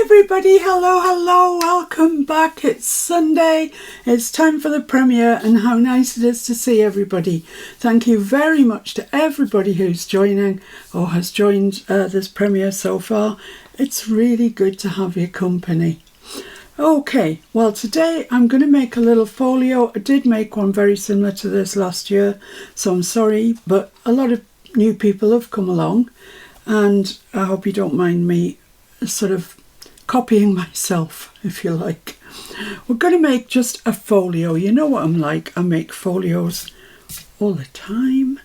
Everybody, hello, welcome back. It's Sunday, it's time for the premiere, and how nice it is to see everybody. Thank you very much to everybody who's joining or has joined this premiere so far. It's really good to have your company. Okay, well today I'm going to make a little folio. I did make one very similar to this last year, so I'm sorry, but a lot of new people have come along, and I hope you don't mind me sort of copying myself, if you like. We're going to make just a folio. You know what I'm like, I make folios all the time,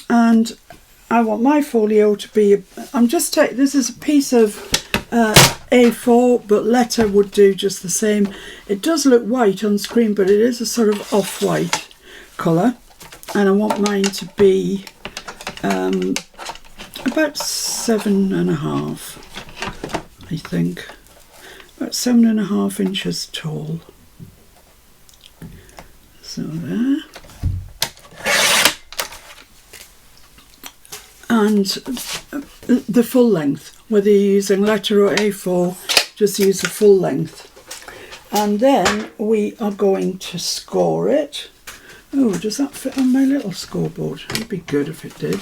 and I want my folio to be, this is a piece of A4, but letter would do just the same. It does look white on screen, but it is a sort of off-white colour, and I want mine to be about 7.5, I think, about 7.5 inches tall. So there. And the full length, whether you're using letter or A4, just use the full length. And then we are going to score it. Oh, does that fit on my little scoreboard? It'd be good if it did.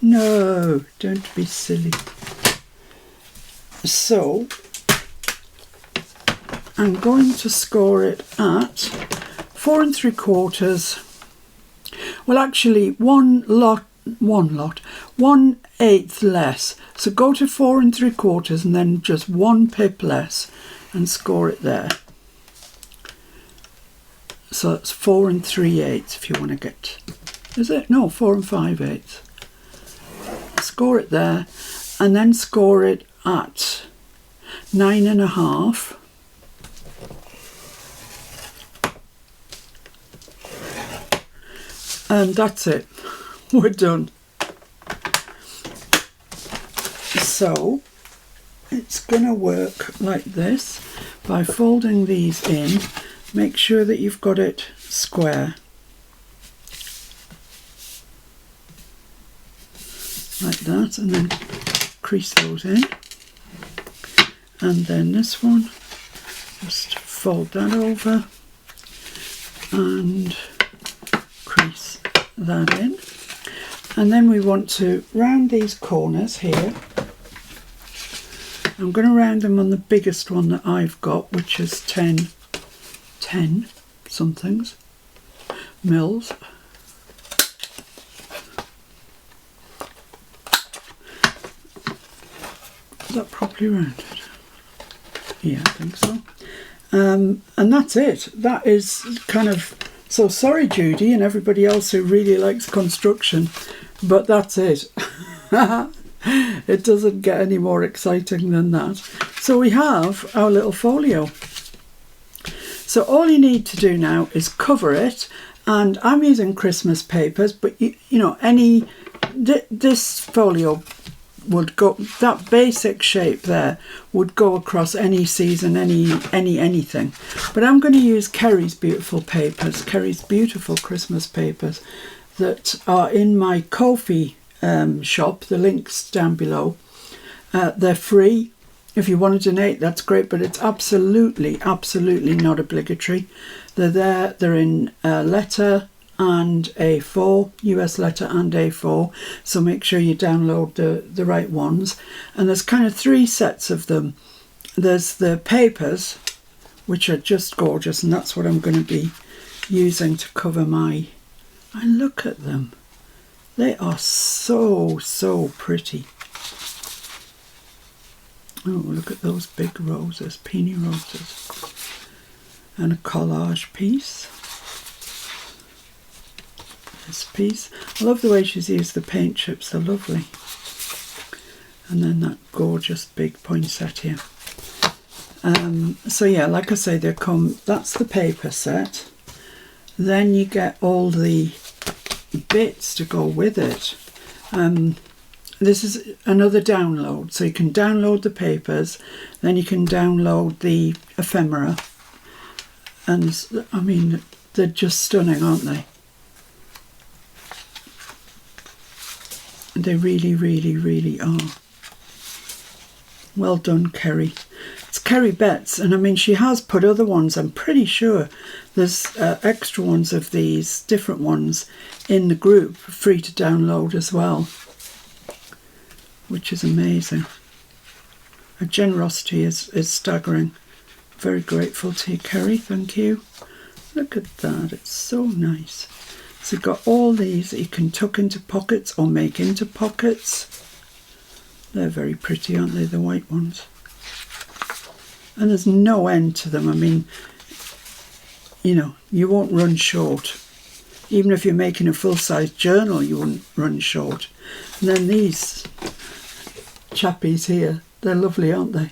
No, don't be silly. So I'm going to score it at 4 3/4. Well, actually, 1/8 less. So go to 4 3/4 and then just 1 pip less and score it there. So it's 4 3/8 if you want to get. Is it? No, 4 5/8. Score it there, and then score it at 9.5. And that's it. We're done. So it's going to work like this by folding these in. Make sure that you've got it square. Like that, and then crease those in. And then this one, just fold that over and crease that in. And then we want to round these corners here. I'm going to round them on the biggest one that I've got, which is 10 somethings mils. Is that properly rounded? Yeah, I think so. And that's it. That is kind of, so sorry Judy and everybody else who really likes construction, but that's it. It doesn't get any more exciting than that. So we have our little folio. So all you need to do now is cover it, and I'm using Christmas papers, but you know, this folio would go, that basic shape there would go across any season, anything. But I'm going to use Kerry's beautiful papers, Kerry's beautiful Christmas papers that are in my Ko-fi shop. The link's down below. They're free. If you want to donate, that's great, but it's absolutely not obligatory. They're there. They're in letter and A4, US letter and A4, so make sure you download the right ones. And there's kind of 3 sets of them. There's the papers, which are just gorgeous, and that's what I'm going to be using to cover my, and look at them, they are so pretty. Oh, look at those big roses, peony roses, and a collage piece. This piece. I love the way she's used the paint chips, they're lovely. And then that gorgeous big poinsettia. So yeah, like I say, they come, that's the paper set. Then you get all the bits to go with it. This is another download, so you can download the papers, then you can download the ephemera, and I mean, they're just stunning, aren't they? They really are. Well done, Kerry. It's Kerry Betts, and I mean, she has put other ones. I'm pretty sure there's extra ones of these, different ones, in the group, free to download as well, which is amazing. Her generosity is staggering. Very grateful to you, Kerry. Thank you. Look at that. It's so nice. So you've got all these that you can tuck into pockets or make into pockets. They're very pretty, aren't they, the white ones? And there's no end to them. I mean, you know, you won't run short. Even if you're making a full-size journal, you wouldn't run short. And then these chappies here, they're lovely, aren't they?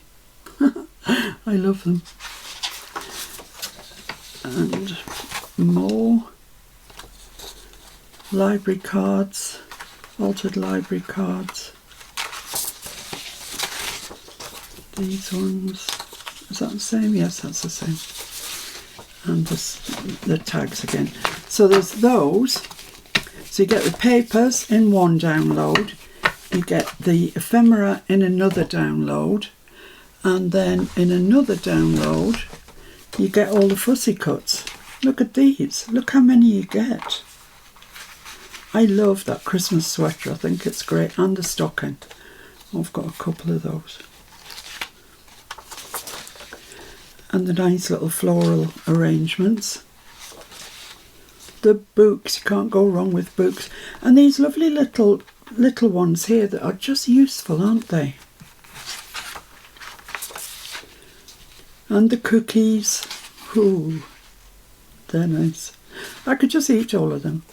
I love them. And more library cards, altered library cards. These ones, is that the same? Yes, that's the same. And the tags again. So there's those. So you get the papers in one download, you get the ephemera in another download, and then in another download you get all the fussy cuts. Look at these. Look how many you get. I love that Christmas sweater. I think it's great. And the stocking. I've got a couple of those. And the nice little floral arrangements. The books. You can't go wrong with books. And these lovely little ones here that are just useful, aren't they? And the cookies. Ooh, they're nice. I could just eat all of them.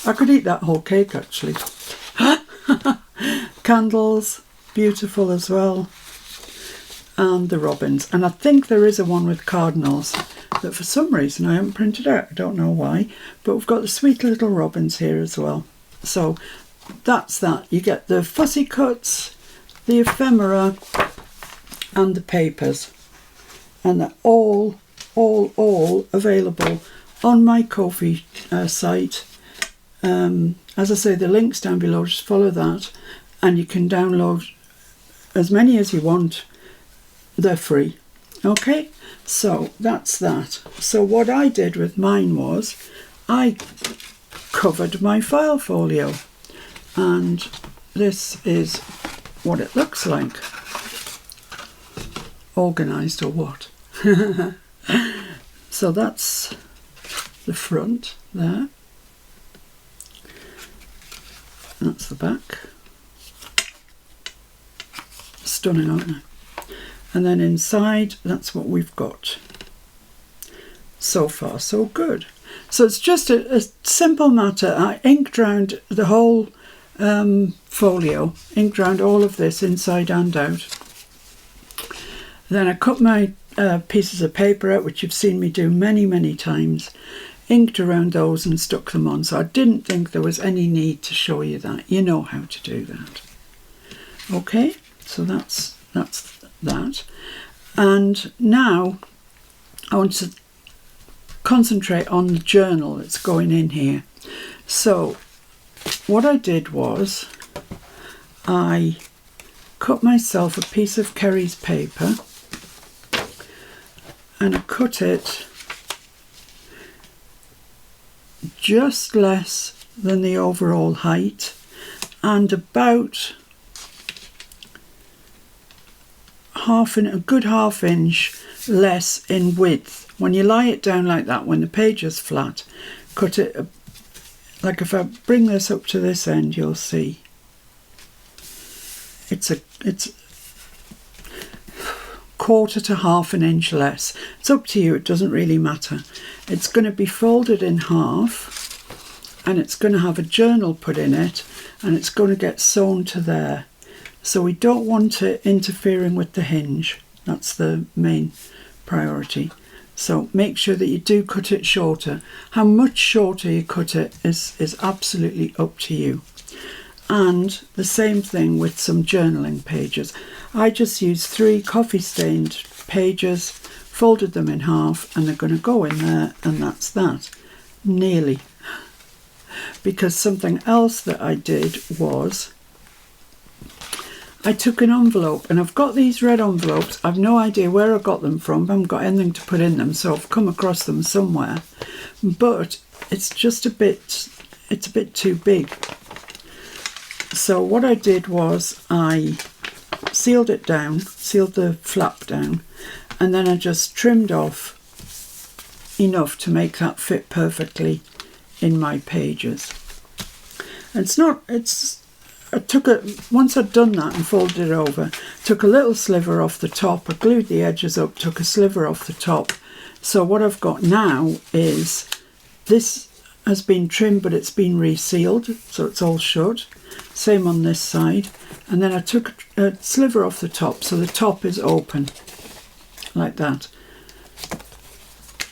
I could eat that whole cake, actually. Candles, beautiful as well. And the robins. And I think there is a one with cardinals that for some reason I haven't printed out. I don't know why. But we've got the sweet little robins here as well. So that's that. You get the fussy cuts, the ephemera, and the papers. And they're all available on my Ko-fi site. As I say, the link's down below. Just follow that. And you can download as many as you want. They're free. Okay, so that's that. So what I did with mine was I covered my file folio, and this is what it looks like. Organised or what? So that's the front there. That's the back. Stunning, aren't they? And then inside, that's what we've got. So far, so good. So it's just a simple matter. I inked round the whole folio, inked round all of this inside and out. Then I cut my pieces of paper out, which you've seen me do many, many times, inked around those and stuck them on. So I didn't think there was any need to show you that. You know how to do that. Okay, so that's that. And now I want to concentrate on the journal that's going in here. So what I did was I cut myself a piece of Kerry's paper and I cut it just less than the overall height and about a good half inch less in width. When you lie it down like that, when the page is flat, cut it, like if I bring this up to this end, you'll see it's quarter to half an inch less. It's up to you, it doesn't really matter. It's going to be folded in half and it's going to have a journal put in it and it's going to get sewn to there. So we don't want it interfering with the hinge. That's the main priority. So make sure that you do cut it shorter. How much shorter you cut it is absolutely up to you. And the same thing with some journaling pages. I just used 3 coffee stained pages, folded them in half, and they're going to go in there, and that's that. Nearly. Because something else that I did was I took an envelope, and I've got these red envelopes. I've no idea where I got them from. I haven't got anything to put in them, so I've come across them somewhere. But it's just a bit too big. So what I did was I sealed it down, sealed the flap down, and then I just trimmed off enough to make that fit perfectly in my pages. And once I'd done that and folded it over, took a little sliver off the top, I glued the edges up, took a sliver off the top. So what I've got now is, this has been trimmed but it's been resealed, so it's all shut. Same on this side. And then I took a sliver off the top, so the top is open, like that.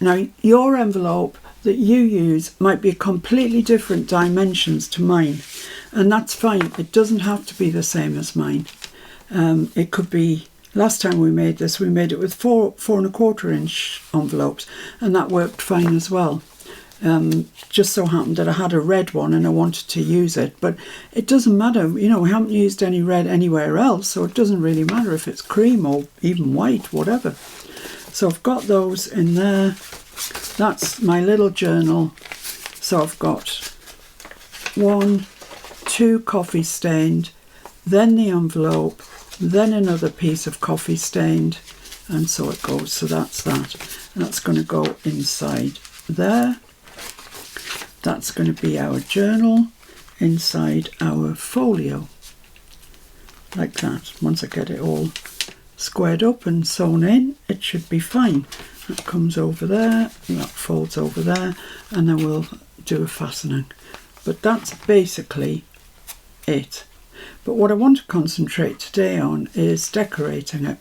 Now, your envelope that you use might be completely different dimensions to mine, and that's fine. It doesn't have to be the same as mine. It could be, last time we made this, we made it with 4¼ inch envelopes, and that worked fine as well. Just so happened that I had a red one and I wanted to use it, but it doesn't matter, you know, we haven't used any red anywhere else, so it doesn't really matter if it's cream or even white, whatever. So I've got those in there. That's my little journal. So I've got 1, 2 coffee stained, then the envelope, then another piece of coffee stained, and so it goes. So that's that. And that's going to go inside there. That's going to be our journal inside our folio, like that. Once I get it all squared up and sewn in, it should be fine. That comes over there, and that folds over there, and then we'll do a fastening. But that's basically it. But what I want to concentrate today on is decorating it.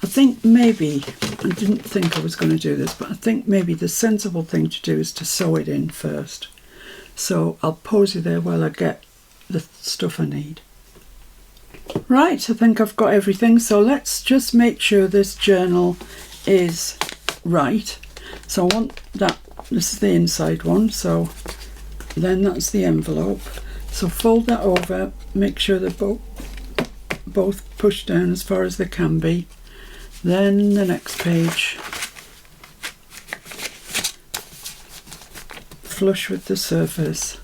I think maybe, I didn't think I was going to do this, but I think maybe the sensible thing to do is to sew it in first. So I'll pause you there while I get the stuff I need. Right, I think I've got everything, so let's just make sure this journal is right. So I want that, this is the inside one, so then that's the envelope. So fold that over, make sure they're both pushed down as far as they can be. Then the next page, flush with the surface,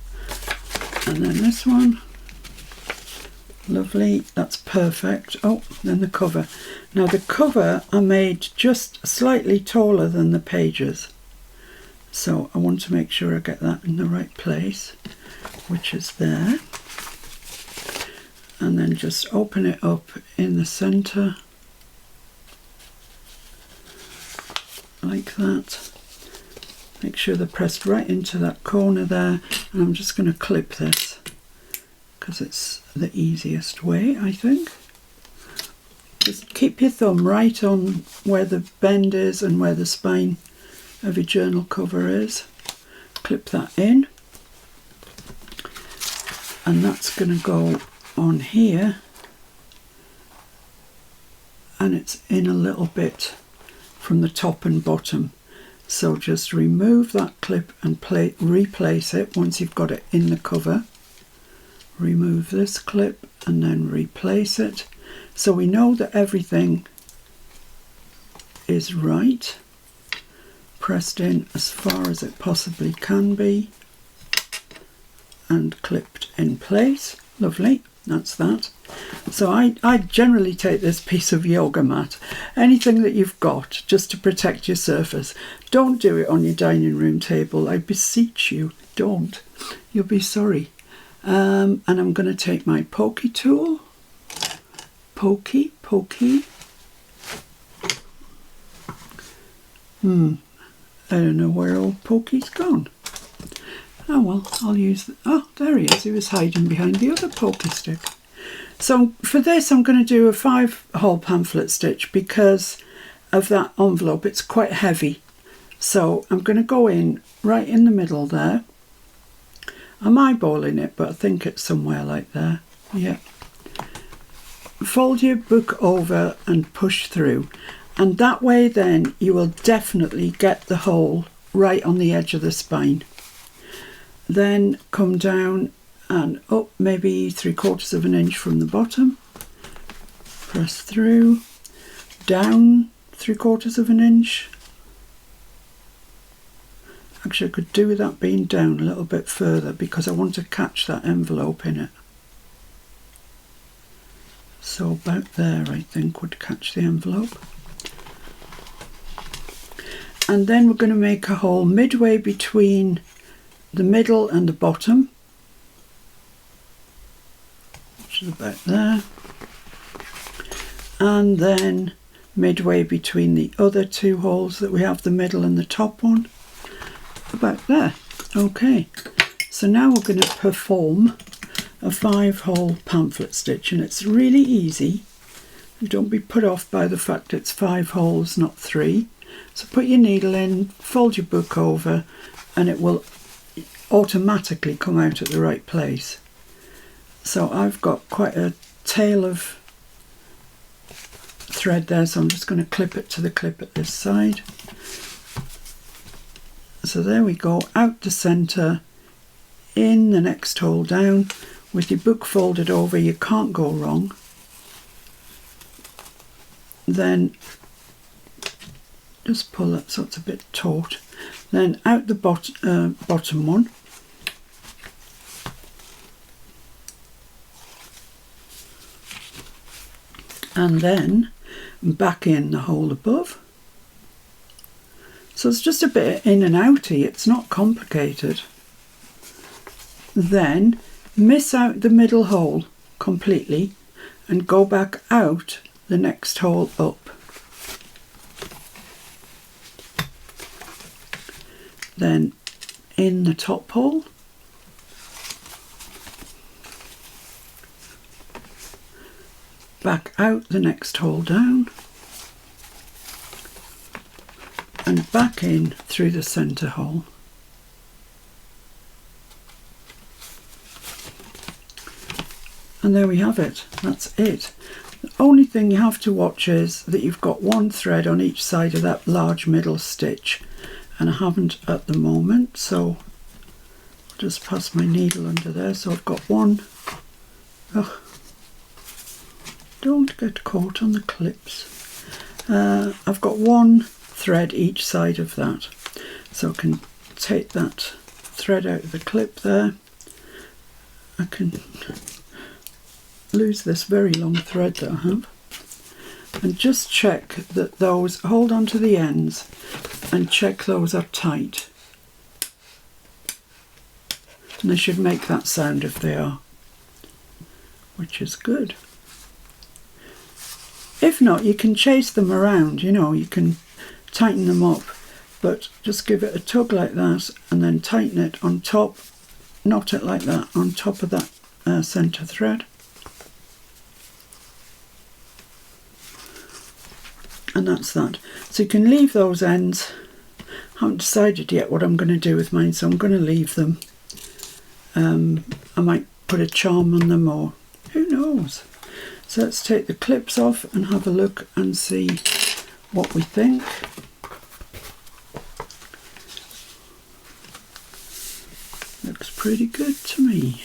and then this one. Lovely, that's perfect. Oh, then the cover. Now the cover I made just slightly taller than the pages, so I want to make sure I get that in the right place, which is there. And then just open it up in the center, like that. Make sure they're pressed right into that corner there, and I'm just going to clip this because it's the easiest way, I think. Just keep your thumb right on where the bend is and where the spine of your journal cover is. Clip that in, and that's going to go on here, and it's in a little bit from the top and bottom. So just remove that clip and replace it once you've got it in the cover. Remove this clip and then replace it, so we know that everything is right, pressed in as far as it possibly can be, and clipped in place. Lovely, that's that. So I generally take this piece of yoga mat, anything that you've got, just to protect your surface. Don't do it on your dining room table, I beseech you, don't. You'll be sorry. And I'm going to take my pokey tool, pokey. I don't know where old Pokey's gone. Oh well, I'll use, oh there he is, he was hiding behind the other pokey stick. So for this I'm going to do a 5-hole pamphlet stitch because of that envelope, it's quite heavy. So I'm going to go in right in the middle there. I'm eyeballing it, but I think it's somewhere like there. Yeah. Fold your book over and push through, and that way then you will definitely get the hole right on the edge of the spine. Then come down and up maybe 3/4 of an inch from the bottom. Press through, down 3/4 of an inch. Actually, I could do with that being down a little bit further because I want to catch that envelope in it. So about there, I think, would catch the envelope. And then we're going to make a hole midway between the middle and the bottom, which is about there. And then midway between the other two holes that we have, the middle and the top one, about there. Okay, so now we're going to perform a 5-hole pamphlet stitch, and it's really easy. Don't be put off by the fact it's 5 holes, not 3. So put your needle in, fold your book over, and it will automatically come out at the right place. So I've got quite a tail of thread there, so I'm just going to clip it to the clip at this side. So there we go, out the centre, in the next hole down. With your book folded over, you can't go wrong. Then just pull that so it's a bit taut. Then out the bottom one. And then back in the hole above. So it's just a bit in and outy, it's not complicated. Then miss out the middle hole completely and go back out the next hole up. Then in the top hole, back out the next hole down, and back in through the centre hole. And there we have it, that's it. The only thing you have to watch is that you've got one thread on each side of that large middle stitch, and I haven't at the moment, so I'll just pass my needle under there. So I've got one. Oh, don't get caught on the clips. I've got one thread each side of that, so I can take that thread out of the clip there. I can lose this very long thread that I have, and just check that those, hold on to the ends and check those are tight, and they should make that sound if they are, which is good. If not, you can chase them around, you know, you can tighten them up, but just give it a tug like that and then tighten it on top, knot it like that on top of that centre thread. And that's that. So you can leave those ends. I haven't decided yet what I'm going to do with mine, so I'm going to leave them. I might put a charm on them, or who knows. So let's take the clips off and have a look and see what we think. Looks pretty good to me.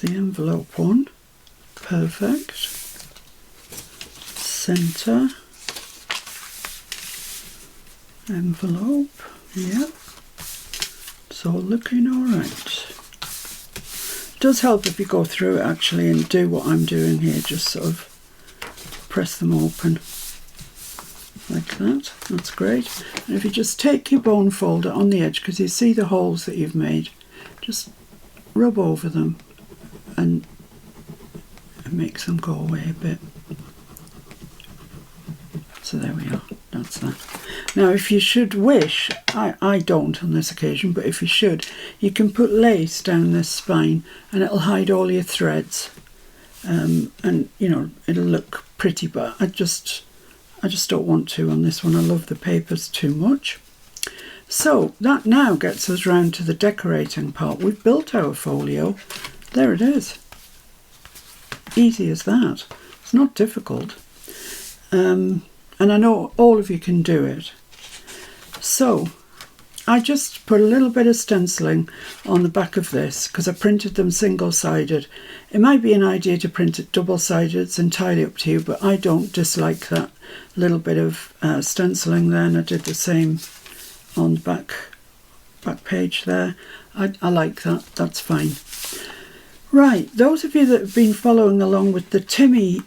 The envelope one, perfect. Centre envelope, yeah, it's all looking all right. It does help if you go through it actually and do what I'm doing here, just sort of press them open like that. That's great. And if you just take your bone folder on the edge, because you see the holes that you've made, just rub over them and it makes them go away a bit. So there we are, that's that. Now if you should wish, I don't on this occasion, but if you should, you can put lace down this spine and it'll hide all your threads, and you know, it'll look pretty, but I just don't want to on this one. I love the papers too much. So that now gets us round to the decorating part. We've built our folio. There it is. Easy as that. It's not difficult. and I know all of you can do it. So I just put a little bit of stenciling on the back of this because I printed them single-sided. It might be an idea to print it double-sided, it's entirely up to you, but I don't dislike that little bit of stenciling there, and I did the same on the back page there. I like that, that's fine. Right, those of you that have been following along with the Timmy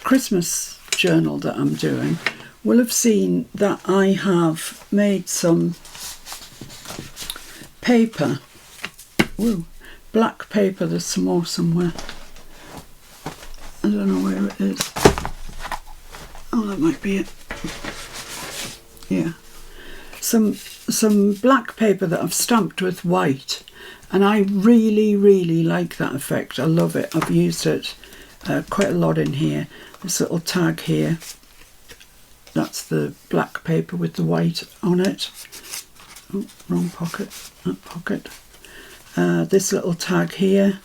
Christmas journal that I'm doing will have seen that I have made some paper. Whoa, black paper, there's some more somewhere. I don't know where it is. Oh, that might be it. Yeah. Some black paper that I've stamped with white, and I really like that effect. I love it. I've used it quite a lot in here. This little tag here, that's the black paper with the white on it. Oh, wrong pocket, that pocket. This little tag here,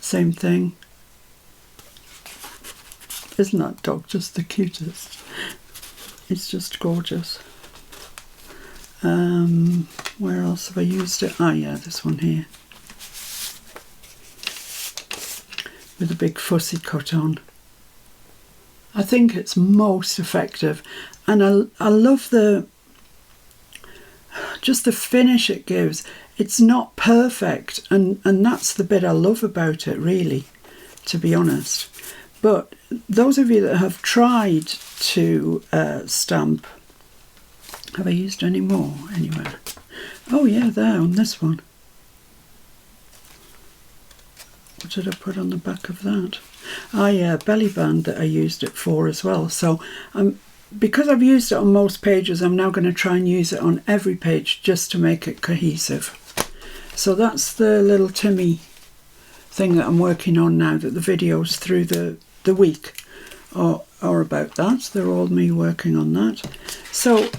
same thing. Isn't that dog just the cutest? It's just gorgeous. Where else have I used it? Ah, yeah, this one here, with a big fussy cut on. I think it's most effective, and I love just the finish it gives. It's not perfect, and that's the bit I love about it, really, to be honest. But those of you that have tried to stamp, have I used any more anywhere? Oh yeah, there on this one. What did I put on the back of that? Ah yeah, belly band that I used it for as well. So because I've used it on most pages, I'm now going to try and use it on every page just to make it cohesive. So that's the little Timmy thing that I'm working on now, that the videos through the week are about that. They're all me working on that. So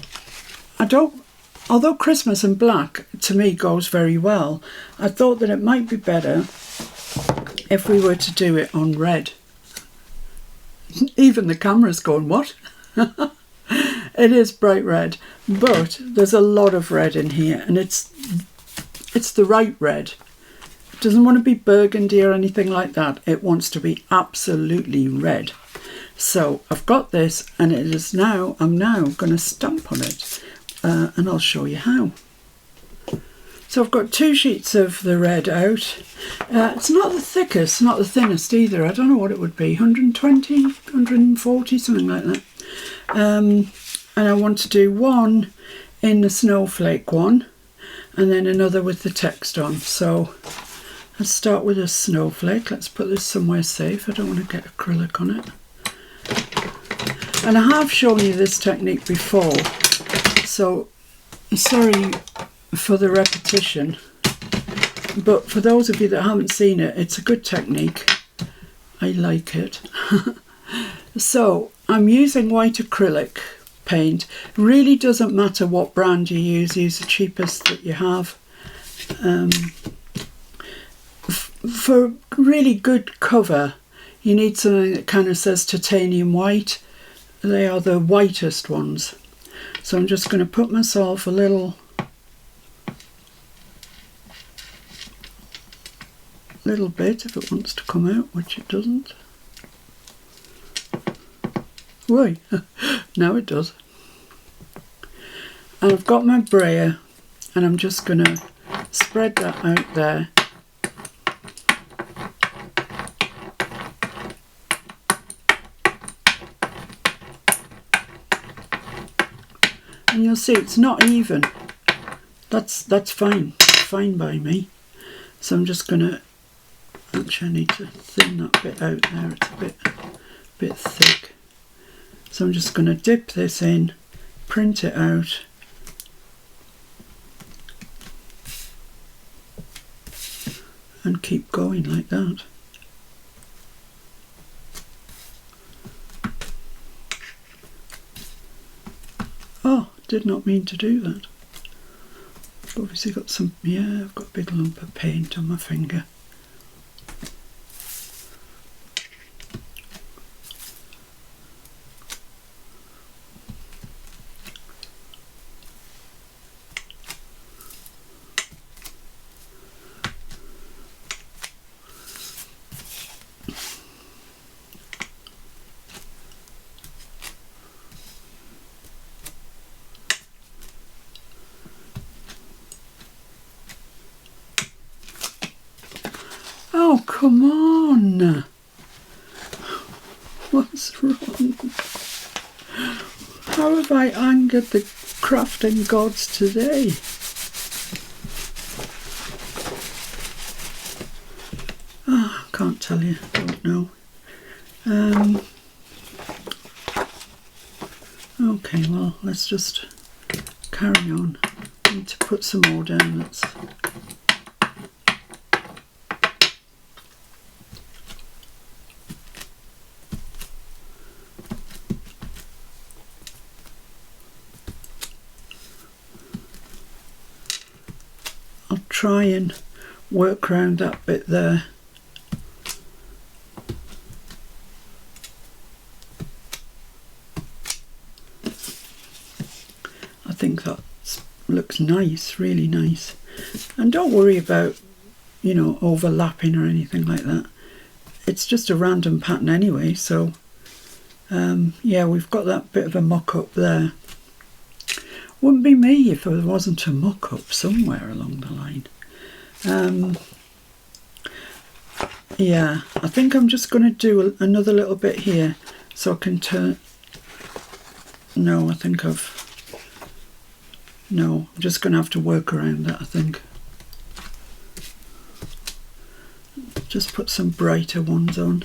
although Christmas and black to me goes very well, I thought that it might be better if we were to do it on red. Even the camera's going, what? It is bright red, but there's a lot of red in here, and it's the right red. It doesn't want to be burgundy or anything like that. It wants to be absolutely red. So I've got this, and it is now, I'm now going to stamp on it, and I'll show you how. So I've got 2 sheets of the red out. It's not the thickest, not the thinnest either. I don't know what it would be, 120, 140, something like that. And I want to do one in the snowflake one, and then another with the text on. So let's start with a snowflake. Let's put this somewhere safe. I don't want to get acrylic on it. And I have shown you this technique before, so sorry for the repetition, but for those of you that haven't seen it, it's a good technique. I like it. So I'm using white acrylic paint. Really doesn't matter what brand you use the cheapest that you have. For really good cover, you need something that kind of says titanium white. They are the whitest ones. So I'm just going to put myself a little bit if it wants to come out, which it doesn't. Why? Now it does. And I've got my brayer, and I'm just going to spread that out there. And you'll see it's not even. That's fine. Fine by me. So I'm just going to, actually I need to thin that bit out there. It's a bit thick. So I'm just going to dip this in, print it out, and keep going like that. Oh, did not mean to do that. Obviously got some, yeah, I've got a big lump of paint on my finger. come on. What's wrong? How have I angered the crafting gods today? Ah, can't tell you, don't know. Okay, well, let's just carry on. I need to put some more down. That's I'll try and work around that bit there. I think that looks nice, really nice. And don't worry about, you know, overlapping or anything like that. It's just a random pattern anyway, so yeah, we've got that bit of a mock-up there. Wouldn't be me if there wasn't a mock-up somewhere along the line. Yeah, I think I'm just going to do another little bit here so I can turn. No, I think no, I'm just going to have to work around that, I think. Just put some brighter ones on.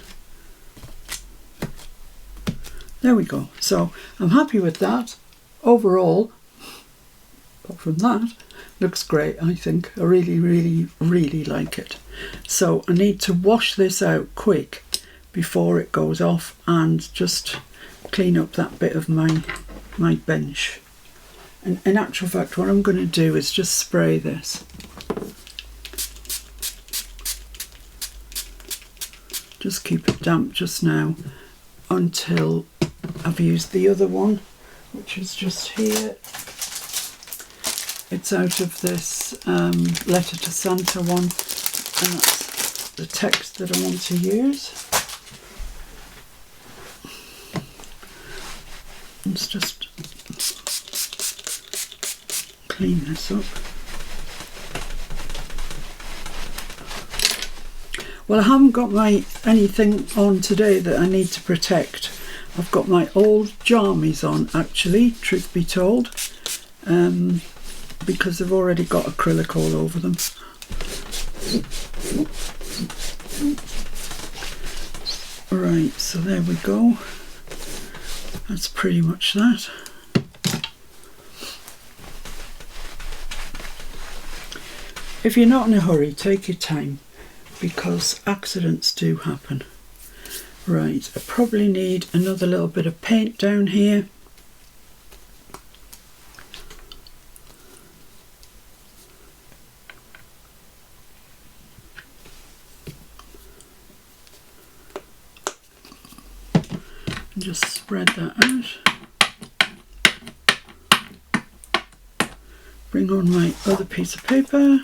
There we go. So I'm happy with that. Overall, apart from that, looks great, I think. I really, really, really like it. So I need to wash this out quick before it goes off and just clean up that bit of my bench. And in actual fact, what I'm going to do is just spray this. Just keep it damp just now until I've used the other one, which is just here. It's out of this Letter to Santa one, and that's the text that I want to use. Let's just clean this up. Well, I haven't got anything on today that I need to protect. I've got my old jammies on, actually, truth be told, because they've already got acrylic all over them. Right, so there we go. That's pretty much that. If you're not in a hurry, take your time, because accidents do happen. Right, I probably need another little bit of paint down here. And just spread that out. Bring on my other piece of paper.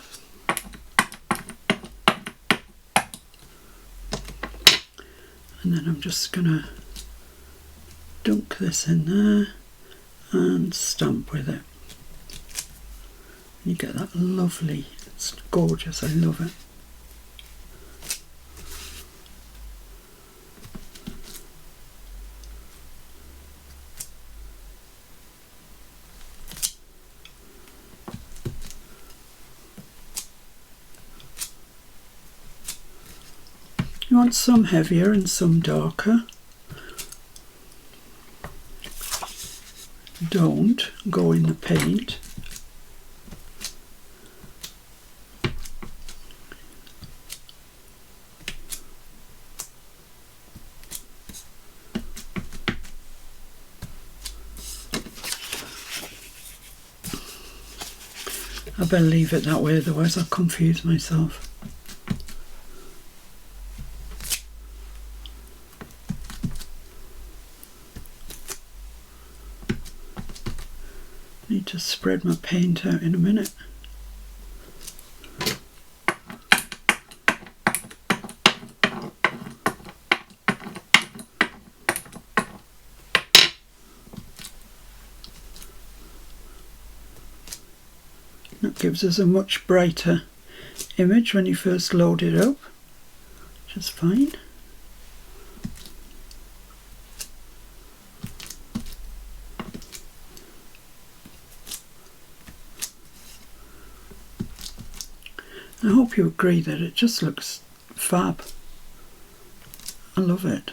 And then I'm just going to dunk this in there and stamp with it. You get that lovely, it's gorgeous, I love it. You want some heavier and some darker. Don't go in the paint. I better leave it that way, otherwise I'll confuse myself. Need to spread my paint out in a minute. That gives us a much brighter image when you first load it up. which is fine. I hope you agree that it just looks fab. I love it.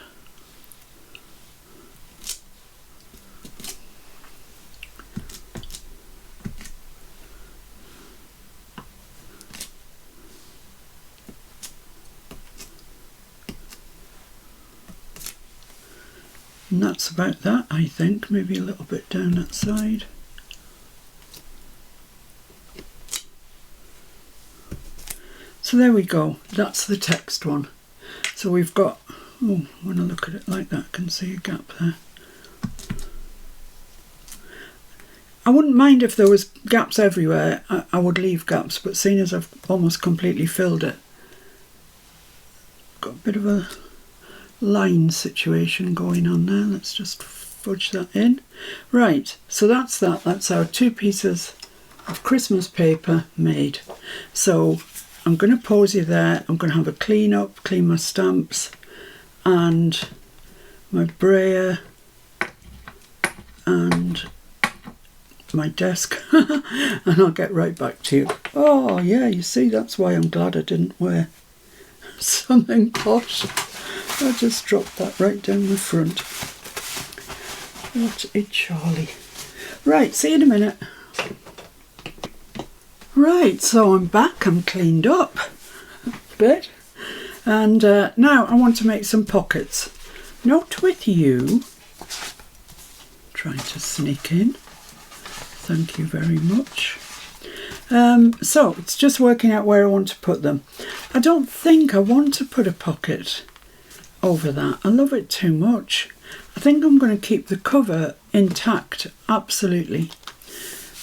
And that's about that, I think. Maybe a little bit down that side. So there we go. That's the text one. So we've got, oh, when I look at it like that, I can see a gap there. I wouldn't mind if there was gaps everywhere. I would leave gaps, but seeing as I've almost completely filled it, got a bit of a line situation going on there. Let's just fudge that in. Right, so that's that. That's our 2 pieces of Christmas paper made. So I'm going to pause you there. I'm going to have a clean up, clean my stamps and my brayer and my desk and I'll get right back to you. Oh yeah, you see, that's why I'm glad I didn't wear something posh. I just dropped that right down the front. What a Charlie. Right, see you in a minute. Right, so I'm back. I'm cleaned up a bit. And now I want to make some pockets. Not with you. Trying to sneak in. Thank you very much. So it's just working out where I want to put them. I don't think I want to put a pocket over that. I love it too much. I think I'm going to keep the cover intact, absolutely,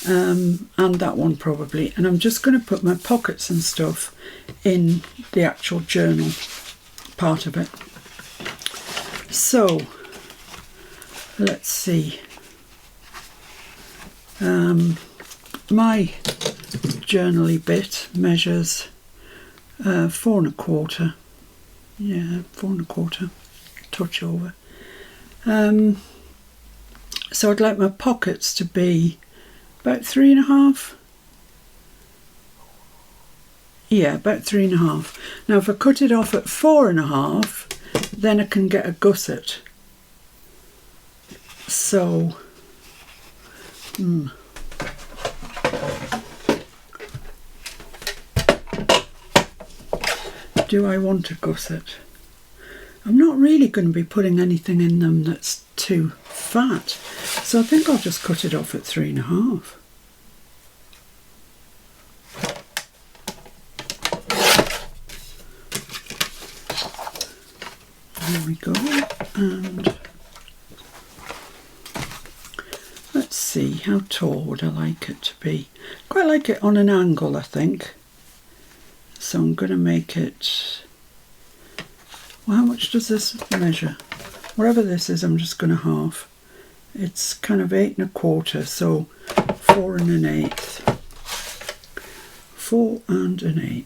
and that one probably, and I'm just going to put my pockets and stuff in the actual journal part of it. So let's see, my journal-y bit measures 4 1/4. Yeah, 4 1/4, touch over. So I'd like my pockets to be about 3 1/2. Yeah, about 3 1/2. Now if I cut it off at 4 1/2, then I can get a gusset. So, do I want a gusset? I'm not really going to be putting anything in them that's too fat, so I think I'll just cut it off at 3 1/2. There we go, and let's see, how tall would I like it to be? Quite like it on an angle, I think. So I'm going to make it, well, how much does this measure? Whatever this is, I'm just going to half. It's kind of 8 1/4, so 4 1/8. 4 1/8.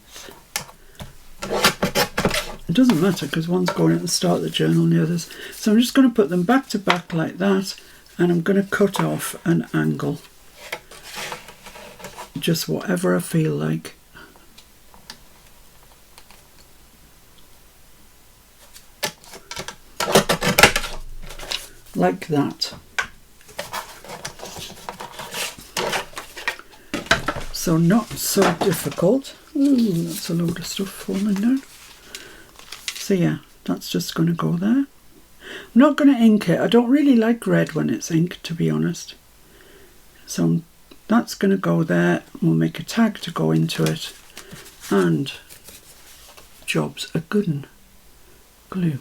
It doesn't matter because one's going at the start of the journal and the others. So I'm just going to put them back to back like that, and I'm going to cut off an angle. Just whatever I feel like. Like that. So not so difficult. Ooh, that's a load of stuff falling down. So yeah, that's just going to go there. I'm not going to ink it. I don't really like red when it's inked, to be honest. So that's going to go there. We'll make a tag to go into it. And job's a good one. Glue.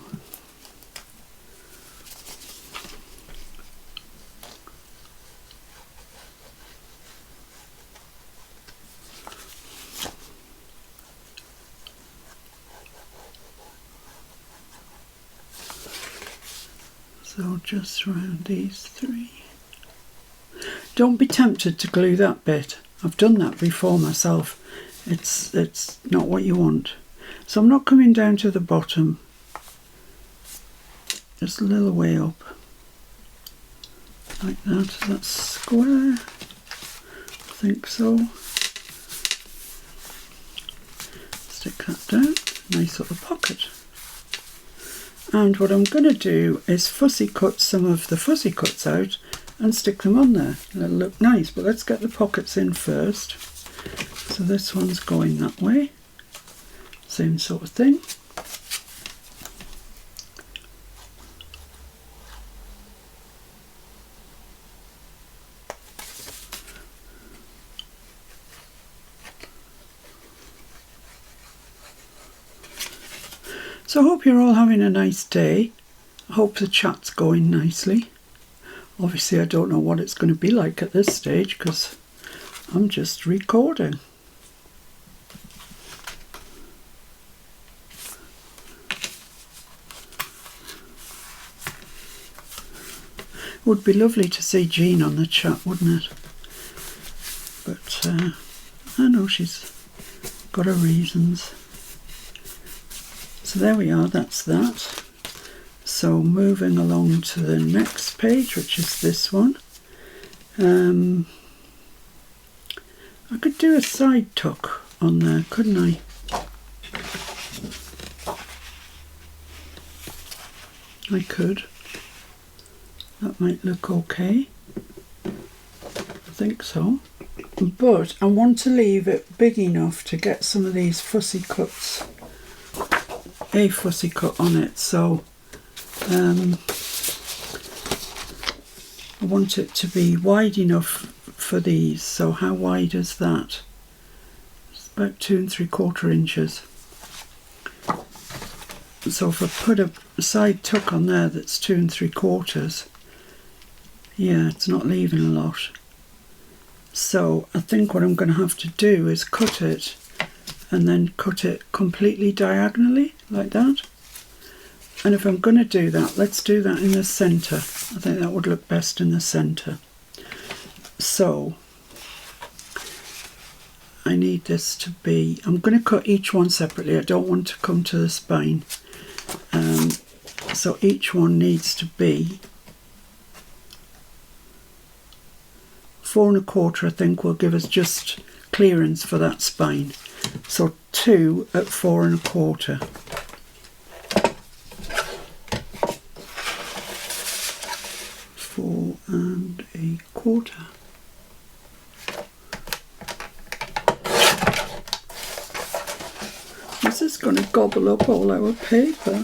So just around these 3. Don't be tempted to glue that bit. I've done that before myself. It's not what you want. So I'm not coming down to the bottom, just a little way up, like that. Is that square? I think so. Stick that down, nice little pocket. And what I'm going to do is fussy cut some of the fussy cuts out and stick them on there. They'll look nice, but let's get the pockets in first. So this one's going that way, same sort of thing. So I hope you're all having a nice day. I hope the chat's going nicely. Obviously I don't know what it's going to be like at this stage because I'm just recording. It would be lovely to see Jean on the chat, wouldn't it? But I know she's got her reasons. So there we are, that's that. So moving along to the next page, which is this one. I could do a side tuck on there, couldn't I? I could. That might look okay. I think so. But I want to leave it big enough to get some of these fussy cuts, a fussy cut on it. So I want it to be wide enough for these. So how wide is that? It's about 2 3/4 inches. So if I put a side tuck on there that's 2 3/4, yeah, it's not leaving a lot. So I think what I'm going to have to do is cut it and then cut it completely diagonally like that. And if I'm going to do that, let's do that in the centre. I think that would look best in the centre. So I need this to be, I'm going to cut each one separately. I don't want to come to the spine. So each one needs to be 4 1/4, I think, will give us just clearance for that spine. So 2 at 4 1/4. Four and a quarter. This is going to gobble up all our paper.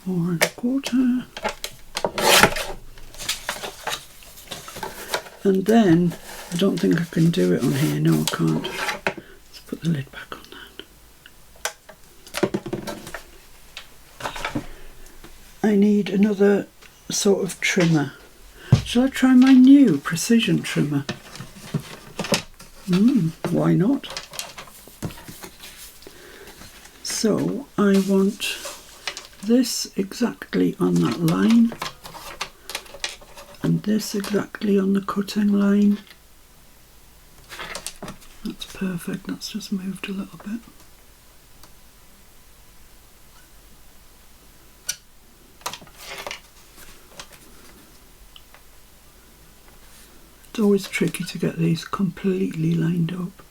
4 1/4. And then, I don't think I can do it on here. No, I can't. Let's put the lid back on that. I need another sort of trimmer. Shall I try my new precision trimmer? Why not? So I want this exactly on that line and this exactly on the cutting line. That's perfect. That's just moved a little bit. It's always tricky to get these completely lined up.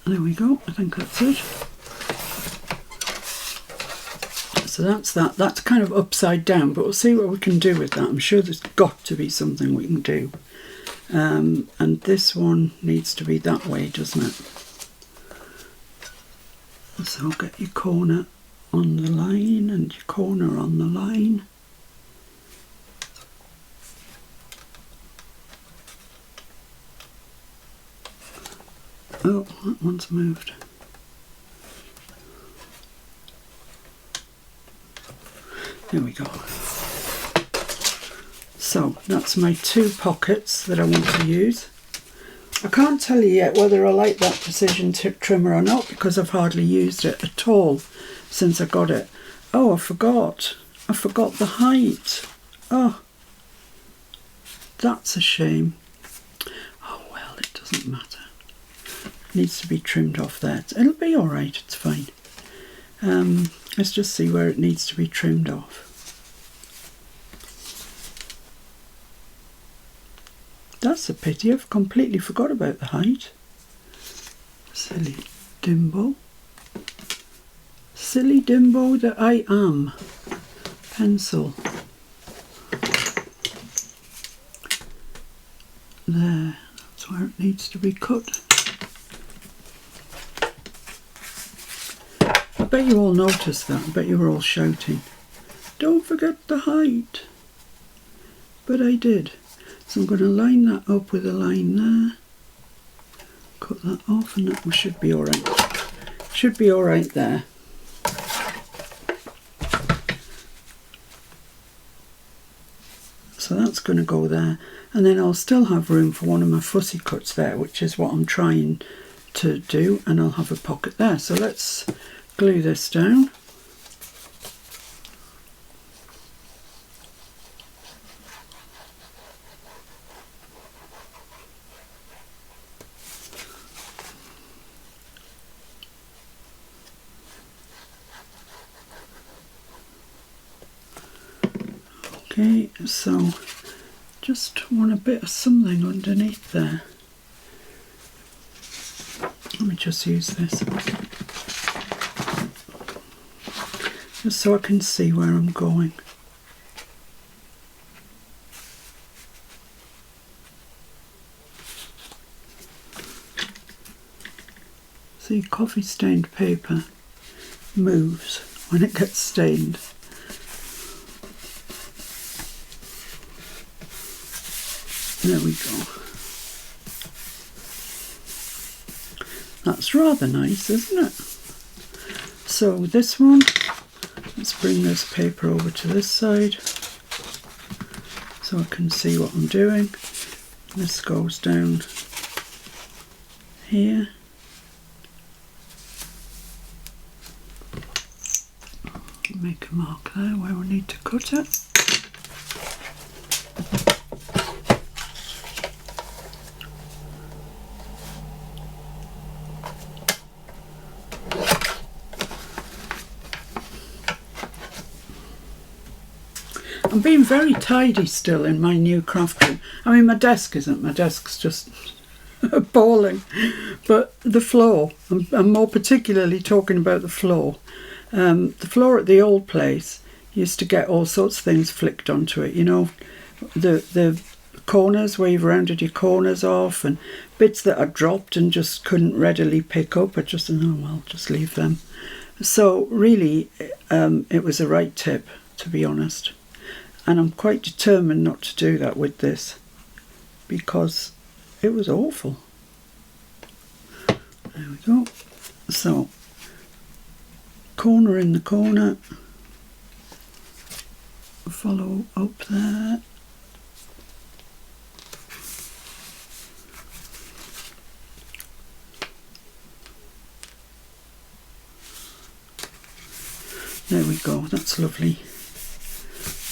There we go, I think that's it. So that's that. That's kind of upside down, but we'll see what we can do with that. I'm sure there's got to be something we can do. And this one needs to be that way, doesn't it? So get your corner on the line and your corner on the line. Oh, that one's moved. There we go. So that's my 2 pockets that I want to use. I can't tell you yet whether I like that precision trimmer or not because I've hardly used it at all since I got it. Oh, I forgot the height. Oh, that's a shame. Oh well, it doesn't matter. needs to be trimmed off there. It'll be all right, it's fine. Let's just see where it needs to be trimmed off. That's a pity, I've completely forgot about the height. Silly Dimbo. Silly Dimbo that I am. Pencil. There, that's where it needs to be cut. I bet you all noticed that. I bet you were all shouting, "Don't forget the height." But I did. So I'm going to line that up with a line there. Cut that off and that should be alright. Should be alright there. So that's going to go there. And then I'll still have room for one of my fussy cuts there, which is what I'm trying to do. And I'll have a pocket there. So let's glue this down. Okay, so just want a bit of something underneath there. Let me just use this, just so I can see where I'm going. See, coffee stained paper moves when it gets stained. There we go. That's rather nice, isn't it? So this one, let's bring this paper over to this side so I can see what I'm doing. This goes down here. Make a mark there where we need to cut it. I'm being very tidy still in my new craft room. I mean, my desk isn't. My desk's just appalling. But the floor, I'm more particularly talking about the floor. The floor at the old place used to get all sorts of things flicked onto it. You know, the corners where you've rounded your corners off and bits that are dropped and just couldn't readily pick up. I just, oh well, just leave them. So really, it was a right tip, to be honest. And I'm quite determined not to do that with this because it was awful. There we go. So, corner in the corner. Follow up there. There we go. That's lovely.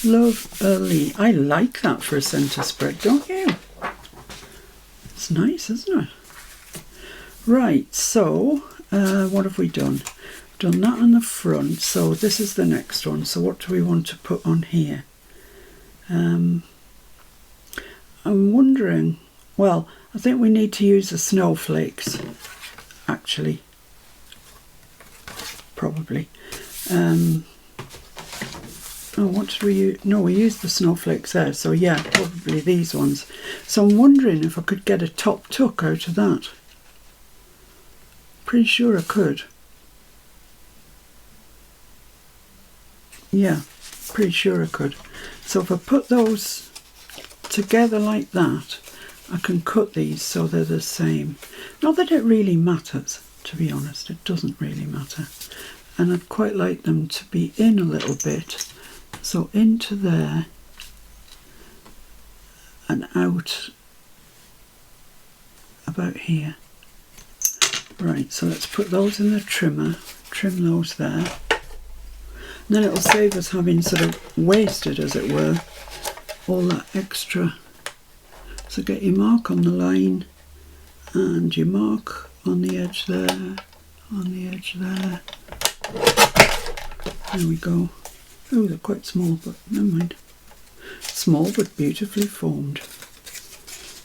Lovely. I like that for a centre spread, don't you? It's nice, isn't it? Right, so what have we done? We've done that on the front, so this is the next one. So what do we want to put on here? I'm wondering, well, I think we need to use the snowflakes, actually. Probably. Oh, what did we use? No, we used the snowflakes there, so yeah, probably these ones. So I'm wondering if I could get a top tuck out of that. Pretty sure I could. Yeah, pretty sure I could. So if I put those together like that, I can cut these so they're the same. Not that it really matters, to be honest, it doesn't really matter. And I'd quite like them to be in a little bit. So into there and out about here. Right, so let's put those in the trimmer, trim those there. And then it'll save us having sort of wasted, as it were, all that extra. So get your mark on the line and your mark on the edge there, on the edge there. There we go. Oh, they're quite small, but never mind. Small but beautifully formed.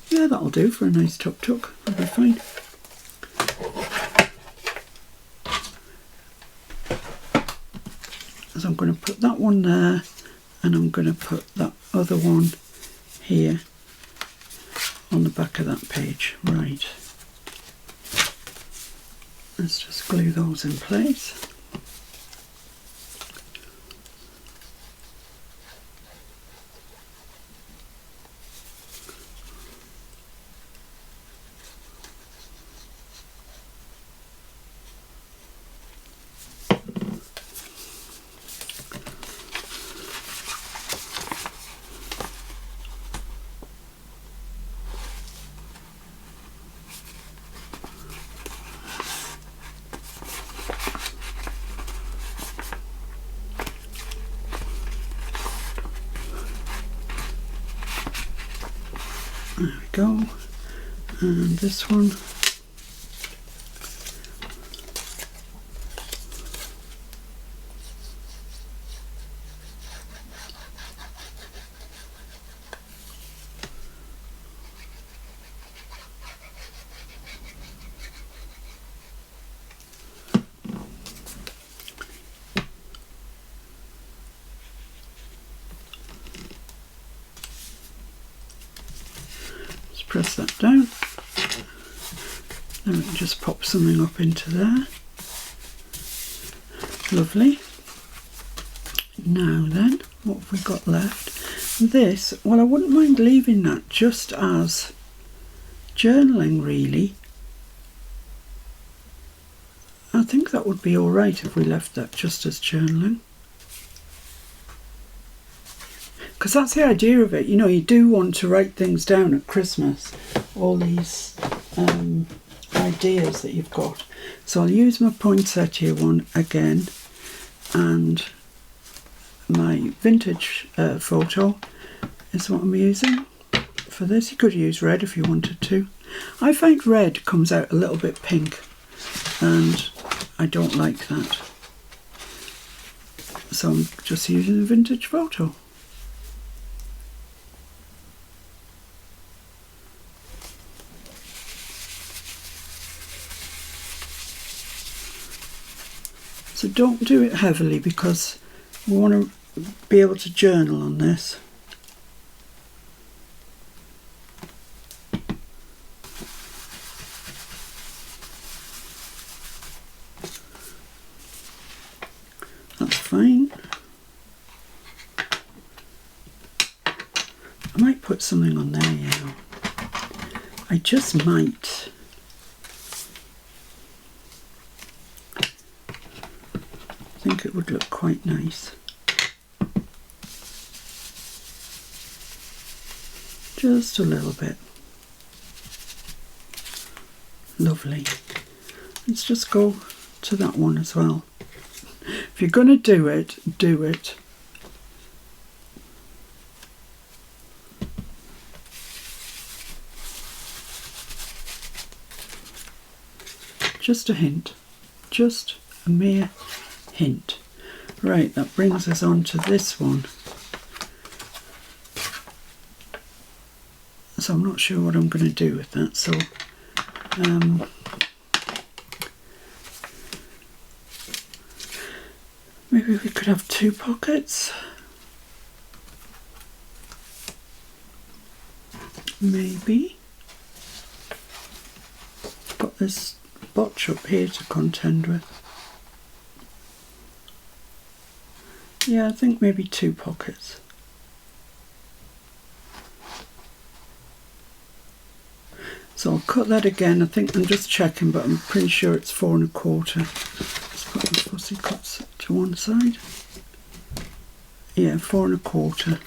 Yeah, that'll do for a nice tuk-tuk. That'll be fine. So I'm going to put that one there, and I'm going to put that other one here on the back of that page. Right. Let's just glue those in place. There we go, and this one. Press that down, then we can just pop something up into there. Lovely. Now then, what have we got left? This, well, I wouldn't mind leaving that just as journaling, really. I think that would be all right if we left that just as journaling. Because that's the idea of it, you know, you do want to write things down at Christmas, all these ideas that you've got. So I'll use my poinsettia one again, and my vintage photo is what I'm using for this. You could use red if you wanted to. I find red comes out a little bit pink, and I don't like that. So I'm just using a vintage photo. So don't do it heavily because we want to be able to journal on this. That's fine. I might put something on there, you know. I just might. I think it would look quite nice. Just a little bit. Lovely. Let's just go to that one as well. If you're going to do it, do it. Just a hint. Just a mere hint. Right, that brings us on to this one. So I'm not sure what I'm going to do with that. So maybe we could have 2 pockets. Maybe. Got this botch up here to contend with. Yeah, I think maybe 2 pockets. So I'll cut that again. I think I'm just checking, but I'm pretty sure it's 4 1/4. Let's put the fussy cuts to one side. Yeah, 4 1/4.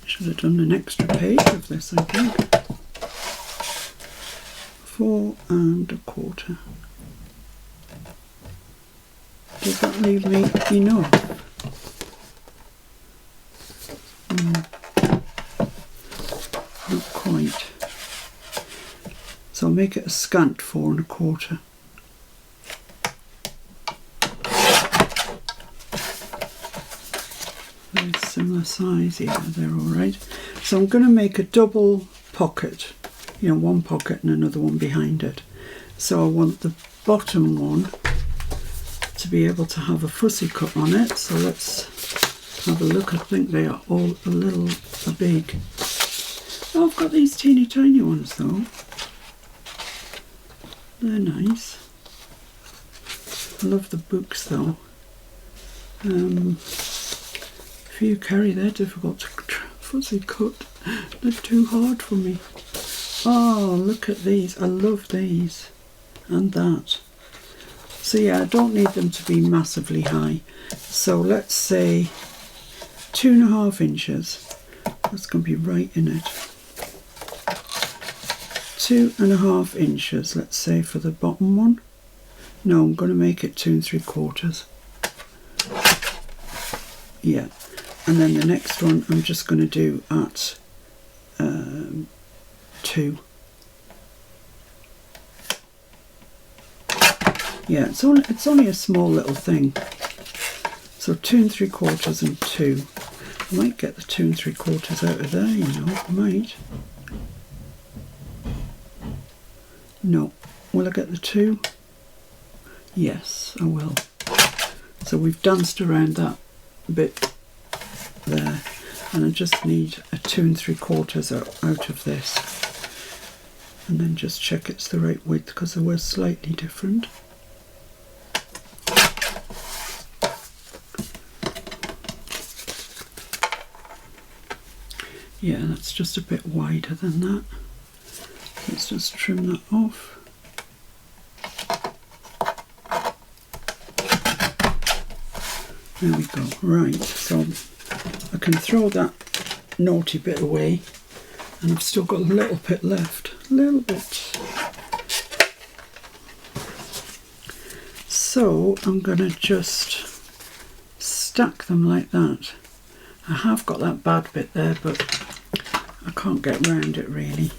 Should have done an extra page of this, I think. 4 1/4. Does that leave me enough? Not quite. make it a scant 4 1/4. Very similar size, yeah, they're all right. So I'm going to make a double pocket, you know, one pocket and another one behind it. So I want the bottom one to be able to have a fussy cut on it. So let's have a look. I think they are all a little big. Oh, I've got these teeny tiny ones though. They're nice. I love the books though. If you carry, they're difficult to fussy cut. They're too hard for me. Oh, look at these. I love these. And that. So yeah, I don't need them to be massively high. So let's say 2.5 inches. That's going to be right in it. 2.5 inches, let's say, for the bottom one. No, I'm going to make it 2 3/4. Yeah. And then the next one I'm just going to do at 2. Yeah, it's only a small little thing. So 2 3/4 and 2. I might get the 2 3/4 out of there, you know, I might. No. Will I get the 2? Yes, I will. So we've danced around that bit there, and I just need a 2 3/4 out of this, and then just check it's the right width because they were slightly different. Yeah, that's just a bit wider than that. Let's just trim that off. There we go. Right, so I can throw that naughty bit away, and I've still got a little bit left. A little bit. So I'm going to just stack them like that. I have got that bad bit there, but I can't get around it really.